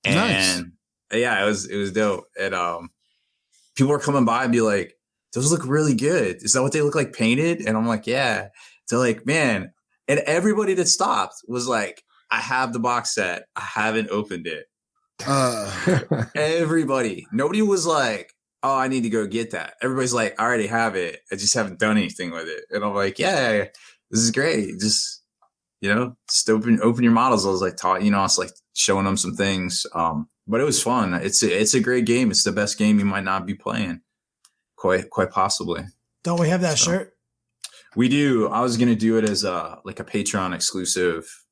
and Nice. yeah, it was dope. And people were coming by and be like, "Those look really good. Is that what they look like painted?" And I'm like, "Yeah." They're like, "Man," and everybody that stopped was like, "I have the box set. I haven't opened it." Everybody. Nobody was like, "Oh, I need to go get that." Everybody's like, "I already have it. I just haven't done anything with it." And I'm like, "Yeah, this is great. Just open your models." I was like, I was like showing them some things. But it was fun. It's a great game. It's the best game you might not be playing. Quite possibly. Don't we have that shirt? We do. I was going to do it as a Patreon exclusive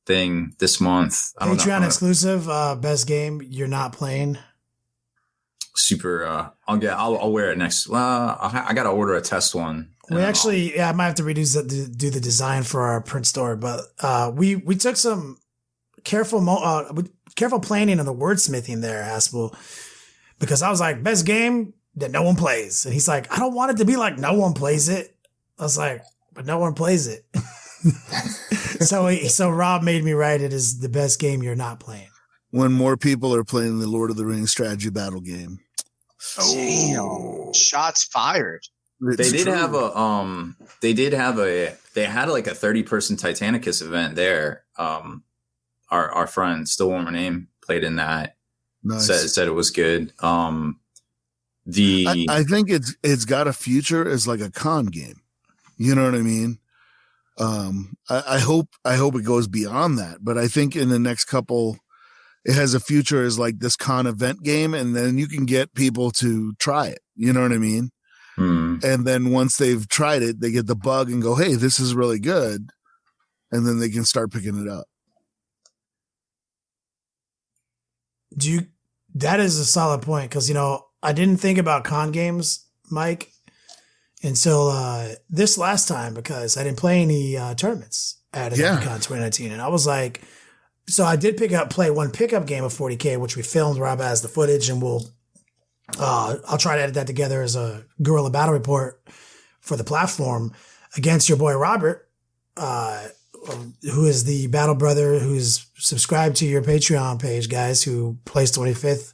thing this month. I don't know. Patreon exclusive, best game you're not playing. Super. I'll wear it next. I got to order a test one. We actually, I might have to do the design for our print store, but we took some careful planning on the wordsmithing there, Haspil, because I was like, best game that no one plays, and he's like, I don't want it to be like no one plays it. I was like, but no one plays it. So Rob made me write it as the best game you're not playing. When more people are playing the Lord of the Rings strategy battle game. Damn. Shots fired. It's They true. had like a 30-person Titanicus event there. Our friend, still won't name, played in that. Nice. Said it was good. I think it's got a future as like a con game. You know what I mean? I hope it goes beyond that, but I think in the next couple, it has a future as like this con event game, and then you can get people to try it. You know what I mean? And then once they've tried it, they get the bug and go, "Hey, this is really good," and then they can start picking it up. That is a solid point, because I didn't think about con games, Mike, until this last time, because I didn't play any tournaments at Adepticon 2019, and I was like, so I did play one pickup game of 40K, which we filmed. Rob has the footage, and I'll try to edit that together as a guerrilla battle report for the platform against your boy Robert, who is the battle brother who's subscribed to your Patreon page, guys, who placed 25th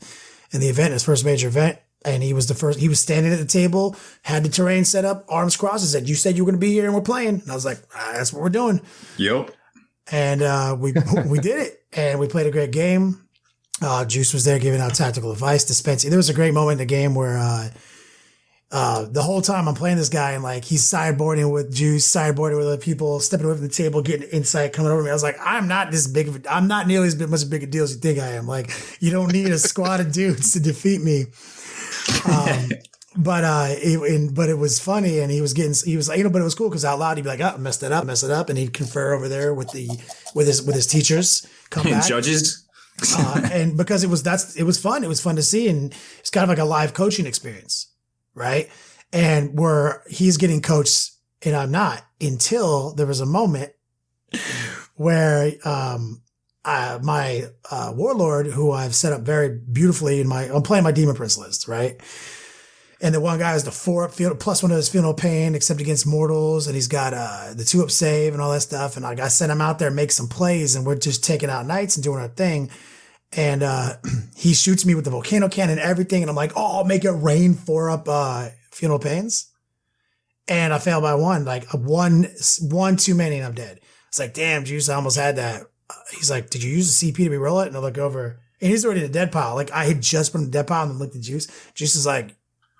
in the event, his first major event. And he was standing at the table, had the terrain set up, arms crossed, and said, "You said you were going to be here and we're playing." And I was like, "That's what we're doing." Yep. And we did it, and we played a great game. Juice was there giving out tactical advice, dispensing. There was a great moment in the game where the whole time I'm playing this guy, and like he's sideboarding with Juice, sideboarding with other people, stepping away from the table, getting insight coming over me. I was like, I'm not nearly as much a big a deal as you think I am. Like, you don't need a squad of dudes to defeat me. But it was funny, and he was like, but it was cool because out loud he'd be like, "Oh, messed it up," and he'd confer over there with his teachers, come back, judges. and because it was fun. It was fun to see, and it's kind of like a live coaching experience, right? And where he's getting coached and I'm not, until there was a moment where my warlord, who I've set up very beautifully I'm playing my Demon Prince list, right? And the one guy has the 4-up field, plus 1 of his feel no pain, except against mortals, and he's got the 2-up save and all that stuff. And I sent him out there and make some plays, and we're just taking out knights and doing our thing. And he shoots me with the volcano cannon and everything, and I'm like, oh, I'll make it rain 4-up feel no pains. And I fail by 1, like one too many, and I'm dead. It's like, damn, Juice, I almost had that. He's like, did you use the CP to re-roll it? And I look over, and he's already in the dead pile. Like, I had just put him in the dead pile and then looked at Juice. Juice is like,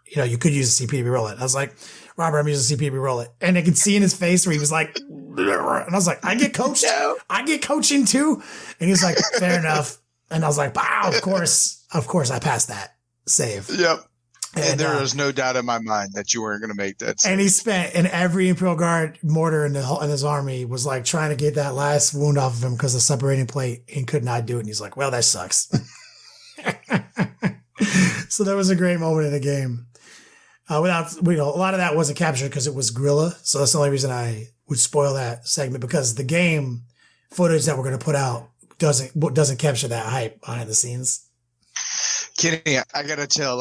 you could use a CP to re-roll it. I was like, Robert, I'm using a CP to re-roll it. And I could see in his face where he was like, and I was like, I get coached. I get coaching too. And he was like, fair enough. And I was like, wow, of course I passed that save. Yep. And there was no doubt in my mind that you weren't going to make that save. And he spent, and every Imperial Guard mortar in his army was like trying to get that last wound off of him because of the separating plate, and could not do it. And he's like, well, that sucks. So that was a great moment in the game. A lot of that wasn't captured because it was guerrilla. So that's the only reason I would spoil that segment, because the game footage that we're going to put out doesn't capture that hype behind the scenes. Kenny, I gotta tell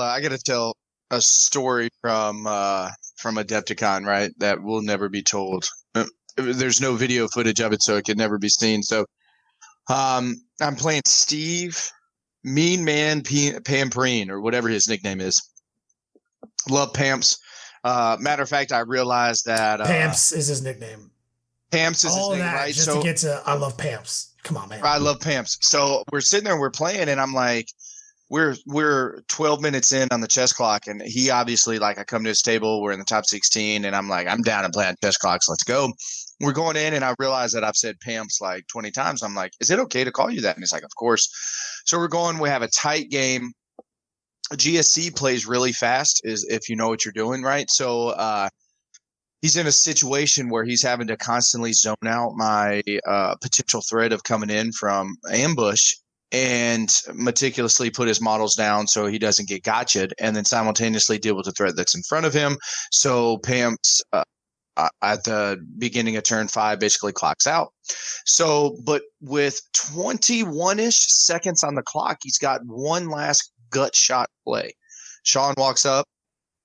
a story from Adepticon, right? That will never be told. There's no video footage of it, so it could never be seen. So, I'm playing Steve, Mean Man Pamprine, or whatever his nickname is. Love Pamps. Matter of fact, I realized that Pamps is his nickname. Pamps is his name, right? Just to get to I love Pamps. Come on, man. I love Pamps. So we're sitting there and we're playing, and I'm like, we're 12 minutes in on the chess clock, and he obviously, like, I come to his table, we're in the top 16, and I'm like, I'm down and playing chess clocks, let's go. We're going in, and I realize that I've said Pamps like 20 times. I'm like, is it okay to call you that? And he's like, of course. So we're going, we have a tight game. GSC plays really fast, is if you know what you're doing, right? So he's in a situation where he's having to constantly zone out my potential threat of coming in from ambush, and meticulously put his models down so he doesn't get gotcha'd, and then simultaneously deal with the threat that's in front of him. So Pamps at the beginning of turn 5 basically clocks out. So, but with 21-ish seconds on the clock, he's got one last gut shot play. Sean walks up,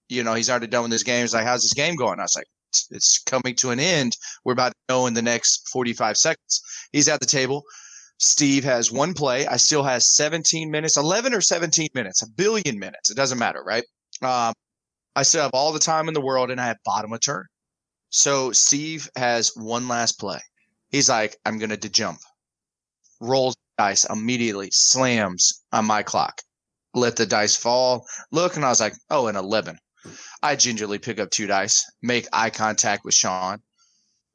he's already done with this game. He's like, how's this game going? I was like, it's coming to an end. We're about to know in the next 45 seconds. He's at the table. Steve has one play. I still has 17 minutes, 11 or 17 minutes, a billion minutes. It doesn't matter, right? I still have all the time in the world, and I have bottom of turn. So Steve has one last play. He's like, I'm going to de-jump. Rolls dice immediately, slams on my clock. Let the dice fall. Look, and I was like, oh, an 11. I gingerly pick up 2 dice, make eye contact with Sean.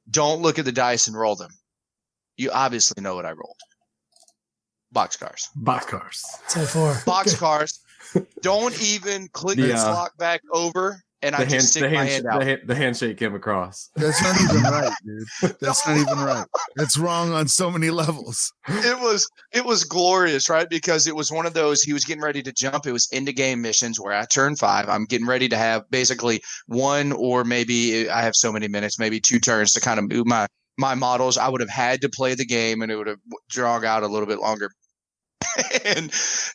Don't look at the dice and roll them. You obviously know what I rolled. Boxcars. 10-4. Boxcars. Don't even click the clock back over, and I just stick my hand out. The handshake came across. That's not even right, dude. That's not even right. That's wrong on so many levels. It was glorious, right? Because it was one of those, he was getting ready to jump. It was into game missions where at turn 5, I'm getting ready to have basically one, or maybe I have so many minutes, maybe 2 turns to kind of move my models. I would have had to play the game, and it would have dragged out a little bit longer. And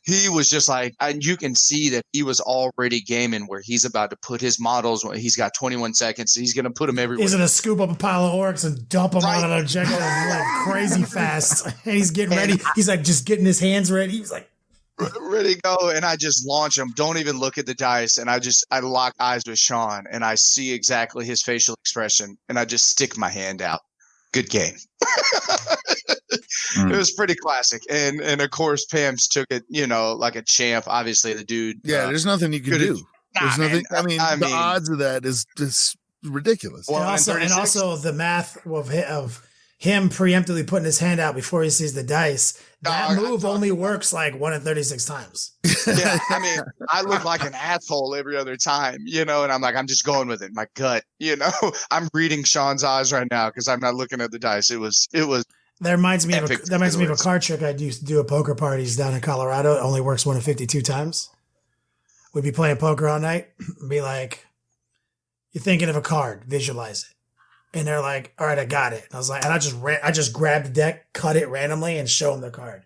he was just like, and you can see that he was already gaming where he's about to put his models. He's got 21 seconds. He's going to put them everywhere. He's going to scoop up a pile of orcs and dump them out of the objective like crazy fast. And he's getting ready. He's like just getting his hands ready. He was like, ready to go. And I just launch him. Don't even look at the dice. And I lock eyes with Sean, and I see exactly his facial expression. And I just stick my hand out. Good game. It was pretty classic. And of course, Pam's took it, like a champ. Obviously, the dude. Yeah, there's nothing you can do. There's nothing. I mean, the odds of that is just ridiculous. Well, and also the math of him preemptively putting his hand out before he sees the dice. That move only works like 1 in 36 times. Yeah, I mean, I look like an asshole every other time, and I'm like, I'm just going with it. My gut, I'm reading Sean's eyes right now because I'm not looking at the dice. It was. That reminds me of a card trick I used to do at poker parties down in Colorado. It only works 1 in 52 times. We'd be playing poker all night and be like, you're thinking of a card, visualize it. And they're like, all right, I got it. And I was like, and I just grabbed the deck, cut it randomly, and show them the card.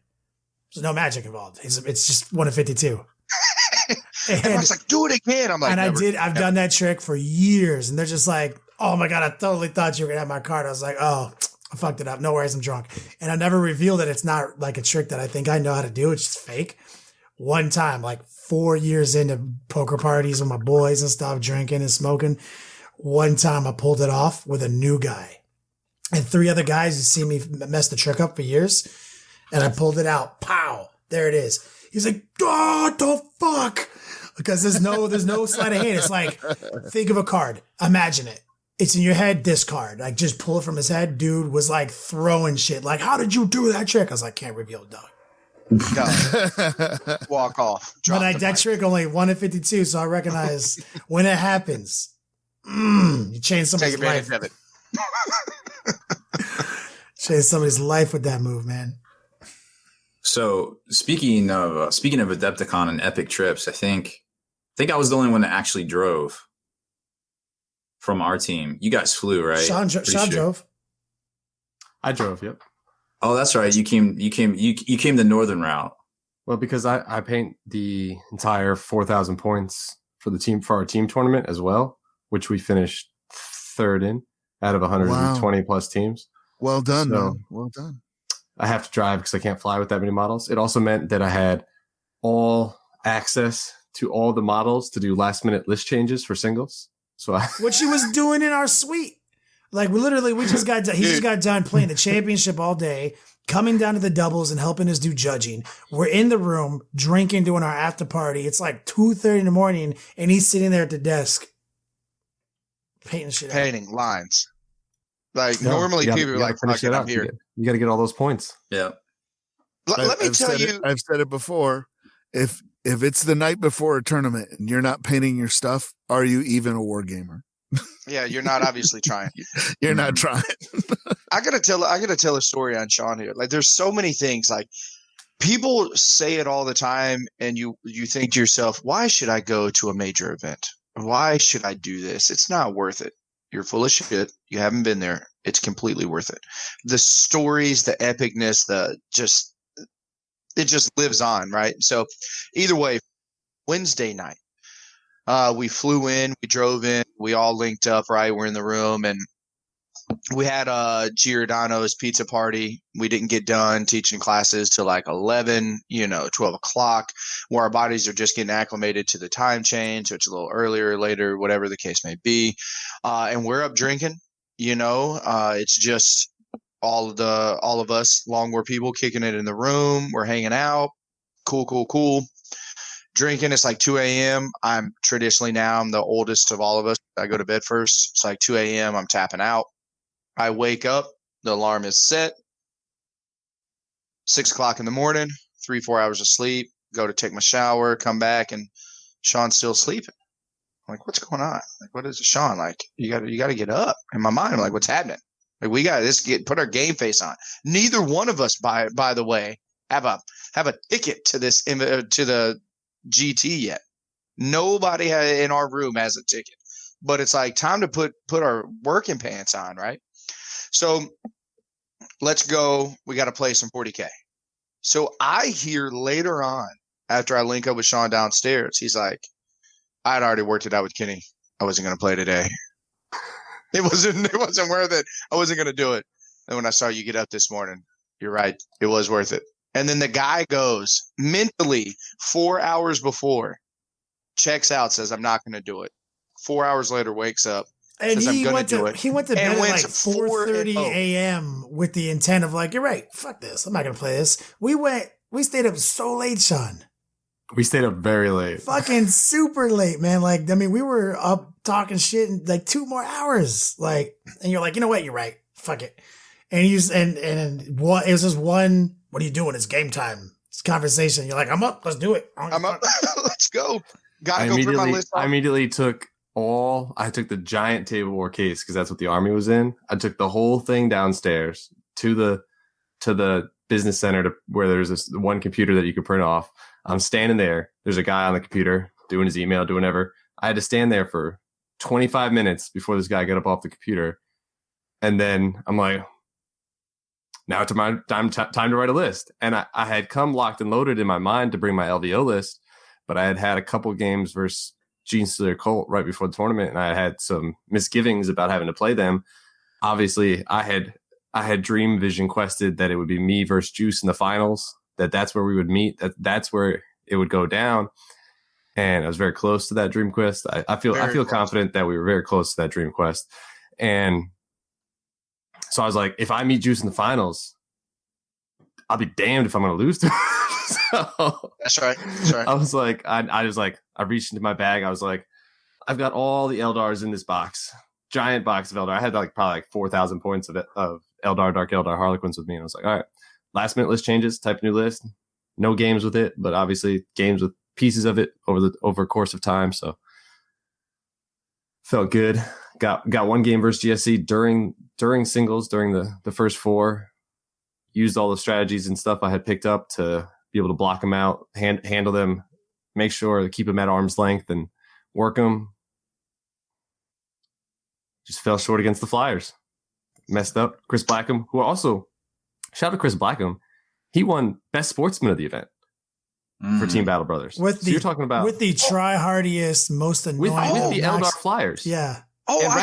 There's no magic involved. It's just 1 of 52. And I was like, do it again. I'm like, and I've done that trick for years. And they're just like, oh my God, I totally thought you were going to have my card. I was like, oh, I fucked it up. No worries, I'm drunk. And I never revealed that it's not like a trick that I think I know how to do. It's just fake. One time, like 4 years into poker parties with my boys and stuff, drinking and smoking. One time I pulled it off with a new guy. And 3 other guys who see me mess the trick up for years. And I pulled it out. Pow. There it is. He's like, oh, what the fuck? Because there's no sleight of hand. It's like, think of a card. Imagine it. It's in your head, this card. Like, just pull it from his head. Dude was like throwing shit. Like, how did you do that trick? I was like, can't reveal, dog. No. Walk off. But that trick only 1 in 52, so I recognize when it happens, you change somebody's life. Of it. Change somebody's life with that move, man. So speaking of Adepticon and epic trips, I think I was the only one that actually drove from our team. You guys flew, right? Sean drove. I drove. Yep. Oh, that's right. You came the northern route. Well, because I paint the entire 4,000 points for our team tournament as well, which we finished 3rd in out of 120 plus teams. Well done, man. Well done. I have to drive because I can't fly with that many models. It also meant that I had all access to all the models to do last minute list changes for singles. So what she was doing in our suite. Like he just got done playing the championship all day, coming down to the doubles and helping us do judging. We're in the room drinking, doing our after party. It's like 2:30 in the morning, and he's sitting there at the desk painting lines. Like normally people are like, "Fuck it, I'm here." You got to get all those points. Yeah. Let me tell you, I've said it before. If it's the night before a tournament and you're not painting your stuff, are you even a war gamer? Yeah, you're not obviously trying. You're not trying. I gotta tell a story on Sean here. Like, there's so many things. Like, people say it all the time, and you think to yourself, "Why should I go to a major event? Why should I do this? It's not worth it." You're full of shit. You haven't been there. It's completely worth it. The stories, the epicness, it just lives on, right? So either way, Wednesday night, we flew in, we drove in, we all linked up, right? We're in the room, and we had Giordano's pizza party. We didn't get done teaching classes till like 11, 12 o'clock, where our bodies are just getting acclimated to the time change. So it's a little earlier, later, whatever the case may be. And we're up drinking, it's just all of us Long War people kicking it in the room. We're hanging out. Cool. Drinking. It's like 2 a.m. I'm the oldest of all of us. I go to bed first. It's like 2 a.m. I'm tapping out. I wake up, the alarm is set, 6 o'clock in the morning, 3-4 hours of sleep, go to take my shower, come back, and Sean's still sleeping. I'm like, what's going on? Like, what is it, Sean? Like, you got to get up. In my mind, I'm like, what's happening? Like, we got to put our game face on. Neither one of us, by the way, have a ticket to this to the GT yet. Nobody in our room has a ticket, but it's like time to put our working pants on, right? So let's go. We got to play some 40K. So I hear later on, after I link up with Sean downstairs, he's like, I'd already worked it out with Kenny. I wasn't going to play today. It wasn't worth it. I wasn't going to do it. And when I saw you get up this morning, you're right. It was worth it. And then the guy goes mentally 4 hours before, checks out, says, I'm not going to do it. 4 hours later, wakes up. And says, he went to bed at like 4:30 4:30 a.m. with the intent of like, you're right, fuck this, I'm not gonna play this. We stayed up so late, Sean. We stayed up very late. Fucking super late, man. Like, I mean, we were up talking shit in like 2 more hours. Like, and you're like, you know what, you're right, fuck it. And it was just one, what are you doing? It's game time. It's conversation. You're like, I'm up, let's do it. I'm up, let's go. Gotta go through my list. I immediately took the giant table war case because that's what the army was in. I took the whole thing downstairs to the business center where there's this one computer that you could print off. I'm standing there. There's a guy on the computer doing his email, doing whatever. I had to stand there for 25 minutes before this guy got up off the computer. And then I'm like, now it's my time to write a list. And I had come locked and loaded in my mind to bring my LVO list, but I had a couple games versus Gene Stealer Colt right before the tournament, and I had some misgivings about having to play them. Obviously, I had dream vision quested that it would be me versus Juice in the finals, that's where we would meet, that's where it would go down. And I was very close to that dream quest. I feel confident that we were very close to that dream quest. And so I was like, if I meet Juice in the finals, I'll be damned if I'm going to lose to him. So That's right. I was like, I reached into my bag. I was like, I've got all the Eldars in this box, giant box of Eldar. I had probably 4,000 points of Eldar, Dark Eldar, Harlequins with me. And I was like, all right, last minute list changes, type new list, no games with it, but obviously games with pieces of it over a course of time. So felt good. Got one game versus GSC during singles, during the first 4. Used all the strategies and stuff I had picked up to be able to block them out, handle them, make sure to keep them at arm's length and work them. Just fell short against the Flyers. Messed up. Chris Blackham, who also, shout out to Chris Blackham, he won Best Sportsman of the event for Team Battle Brothers. You're talking about with the try-hardiest, most annoying with the Eldar Flyers. Yeah. Oh, and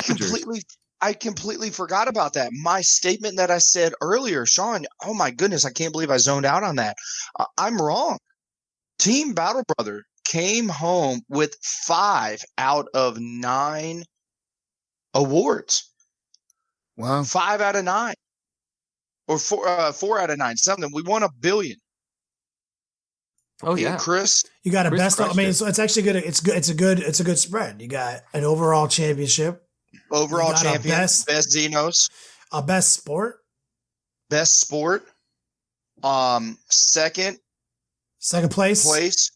I completely forgot about that. My statement that I said earlier, Sean, oh my goodness, I can't believe I zoned out on that. I'm wrong. Team Battle Brother came home with 5 out of 9 awards. Wow. 5 out of 9. Or 4 out of 9, something. We won $1 billion. Oh yeah, Chris. You got a Chris best. I mean, it. so it's actually good. It's good. It's a good spread. You got an overall championship, Overall champion, best Xenos, a best sport, second place,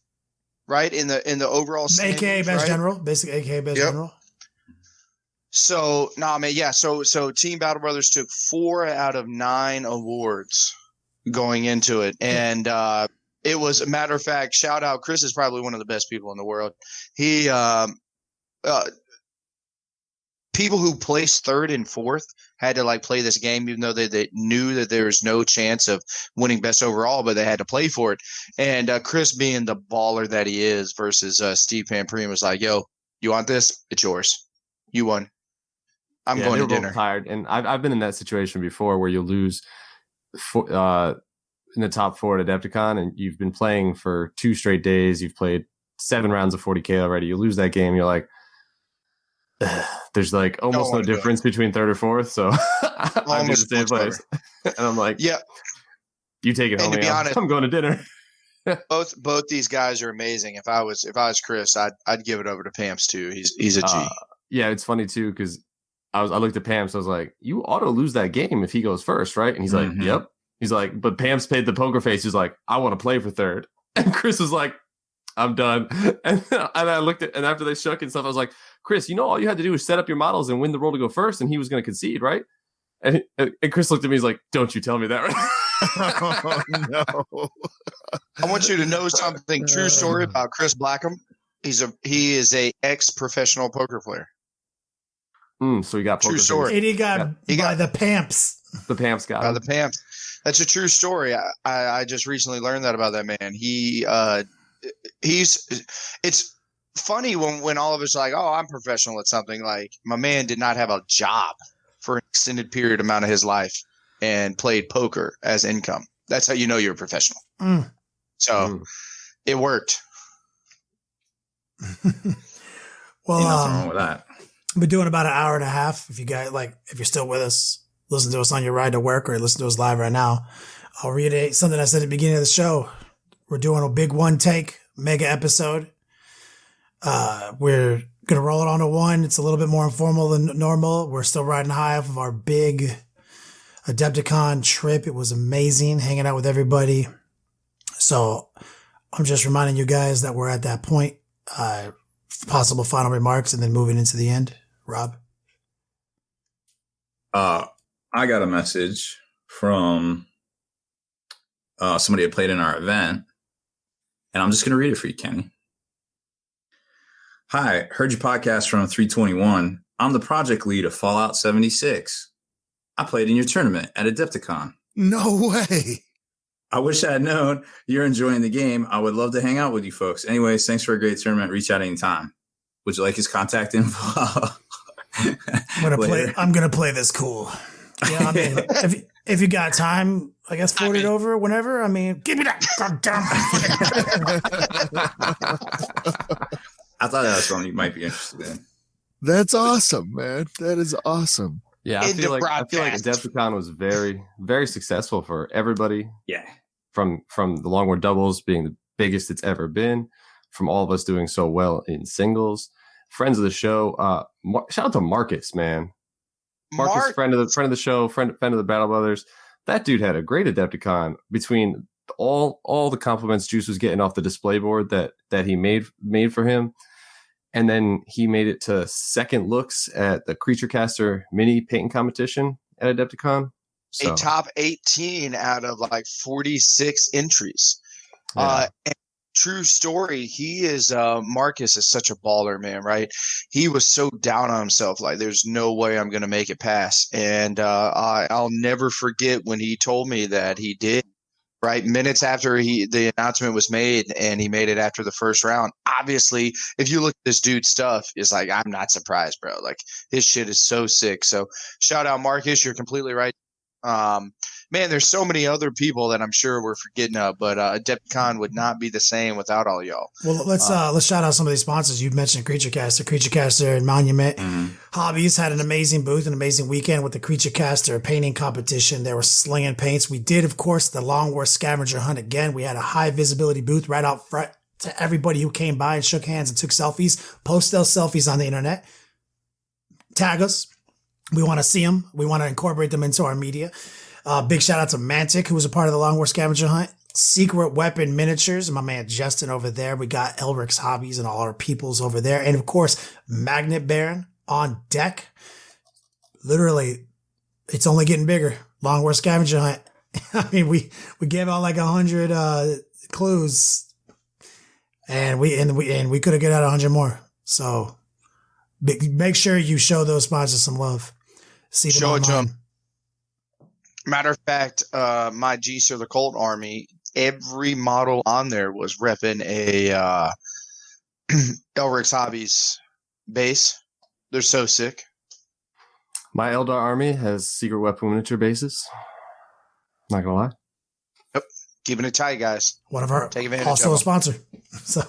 right in the overall standings, AKA best right? general, basically AKA best general. So So Team Battle Brothers took 4 out of 9 awards going into it, and it was a matter of fact. Shout out, Chris is probably one of the best people in the world. He people who placed 3rd and 4th had to play this game, even though they knew that there was no chance of winning best overall, but they had to play for it. And Chris, being the baller that he is, versus Steve Pamprine, was like, "Yo, you want this? It's yours. You won. I'm going to dinner." Tired, and I've been in that situation before where you lose in the top 4 at Adepticon, and you've been playing for 2 straight days. You've played 7 rounds of 40K already. You lose that game, you're like, there's almost no difference between 3rd or 4th. So I'm in the same place. And I'm like, yeah, you take it home. To be honest, I'm going to dinner. both these guys are amazing. If I was Chris, I'd give it over to Pamps too. He's a G. Yeah, it's funny too, because I looked at Pamps. I was like, you auto lose that game if he goes first, right? And he's like, yep. He's like, but Pamps paid the poker face. He's like, I want to play for 3rd. And Chris was like, I'm done. And I looked at, and after they shook and stuff, I was like, Chris, all you had to do was set up your models and win the roll to go first, and he was going to concede, right? And Chris looked at me, he's like, don't you tell me that, right? Oh, no. I want you to know something. True story about Chris Blackham. He is a ex-professional poker player. So he got poker. True story. And he got by the Pamps. The Pamps guy. By the Pamps. That's a true story. I just recently learned that about that man. It's funny when all of us are like, oh, I'm professional at something. Like, my man did not have a job for an extended period amount of his life and played poker as income. That's how you know you're a professional. So it worked. Well, nothing wrong with that. We're doing about an hour and a half. If you guys if you're still with us, listen to us on your ride to work or listen to us live right now. I'll reiterate something I said at the beginning of the show. We're doing a big 1-take mega episode. We're going to roll it on to 1. It's a little bit more informal than normal. We're still riding high off of our big Adepticon trip. It was amazing hanging out with everybody. So I'm just reminding you guys that we're at that point. Possible final remarks and then moving into the end. Rob? I got a message from somebody that played in our event, and I'm just going to read it for you, Kenny. Hi, heard your podcast from 321. I'm the project lead of Fallout 76. I played in your tournament at Adepticon. No way. I wish I had known you're enjoying the game. I would love to hang out with you folks. Anyways, thanks for a great tournament. Reach out anytime. Would you like his contact info? I'm gonna play this cool. Yeah, I mean, if you got time, I guess forward it over whenever. I mean, give me that goddamn. I thought that was something you might be interested in. That's awesome, man. That is awesome. Yeah, I feel like Adepticon was very, very successful for everybody. Yeah. From the Long War doubles being the biggest it's ever been, from all of us doing so well in singles. Friends of the show, shout out to Marcus, man. Marcus, friend of the show, friend of the Battle Brothers. That dude had a great Adepticon. Between all the compliments Juice was getting off the display board that he made for him, and then he made it to second looks at the Creature Caster mini painting competition at Adepticon. So. A top 18 out of like 46 entries. Yeah. And true story. He is Marcus is such a baller, man, right? He was so down on himself, like there's no way I'm gonna make it past. And I'll never forget when he told me that he did, right? Minutes after the announcement was made, and he made it after the first round. Obviously, if you look at this dude's stuff, it's like, I'm not surprised, bro. Like his shit is so sick. So shout out Marcus, you're completely right. Man, there's so many other people that I'm sure we're forgetting of, but Adepticon would not be the same without all y'all. Well, let's shout out some of these sponsors. You've mentioned Creature Caster and Monument. Hobbies had an amazing booth, an amazing weekend with the Creature Caster painting competition. They were slinging paints. We did, of course, the Long War scavenger hunt again. We had a high visibility booth right out front to everybody who came by and shook hands and took selfies. Post those selfies on the internet. Tag us. We want to see them. We want to incorporate them into our media. Big shout out to Mantic, who was a part of the Long War scavenger hunt. Secret Weapon Miniatures, and my man Justin over there. We got Elric's Hobbies and all our peoples over there. And of course, Magnet Baron on deck. Literally, it's only getting bigger. Long War scavenger hunt. I mean, we gave out like 100 clues, and we could have got out 100 more. So make sure you show those sponsors some love. See them Show it to online. them. Matter of fact, my G-Ser the Colt Army, every model on there was repping a Elric's Hobbies base. They're so sick. My Eldar army has secret weapon miniature bases. Not gonna lie. Yep. Keeping it tight, guys. One of our Take advantage also of a sponsor. So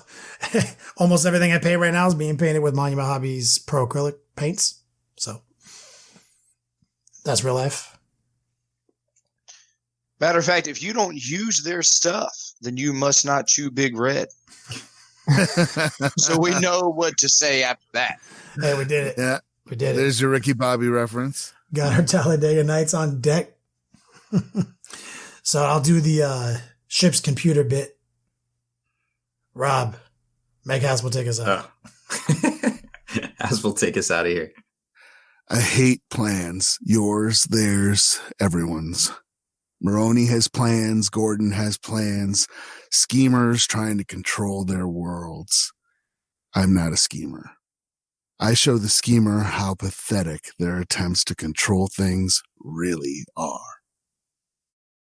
almost everything I pay right now is being painted with Monument Hobbies Pro Acrylic paints. So that's real life. Matter of fact, if you don't use their stuff, then you must not chew Big Red. So we know what to say after that. Hey, we did it. Yeah. We did it. There's your Ricky Bobby reference. Got our Talladega Nights on deck. So I'll do the ship's computer bit. Rob, make Haspil take us out. Haspil, take us out of here. I hate plans. Yours, theirs, everyone's. Maroney has plans. Gordon has plans. Schemers trying to control their worlds. I'm not a schemer. I show the schemer how pathetic their attempts to control things really are.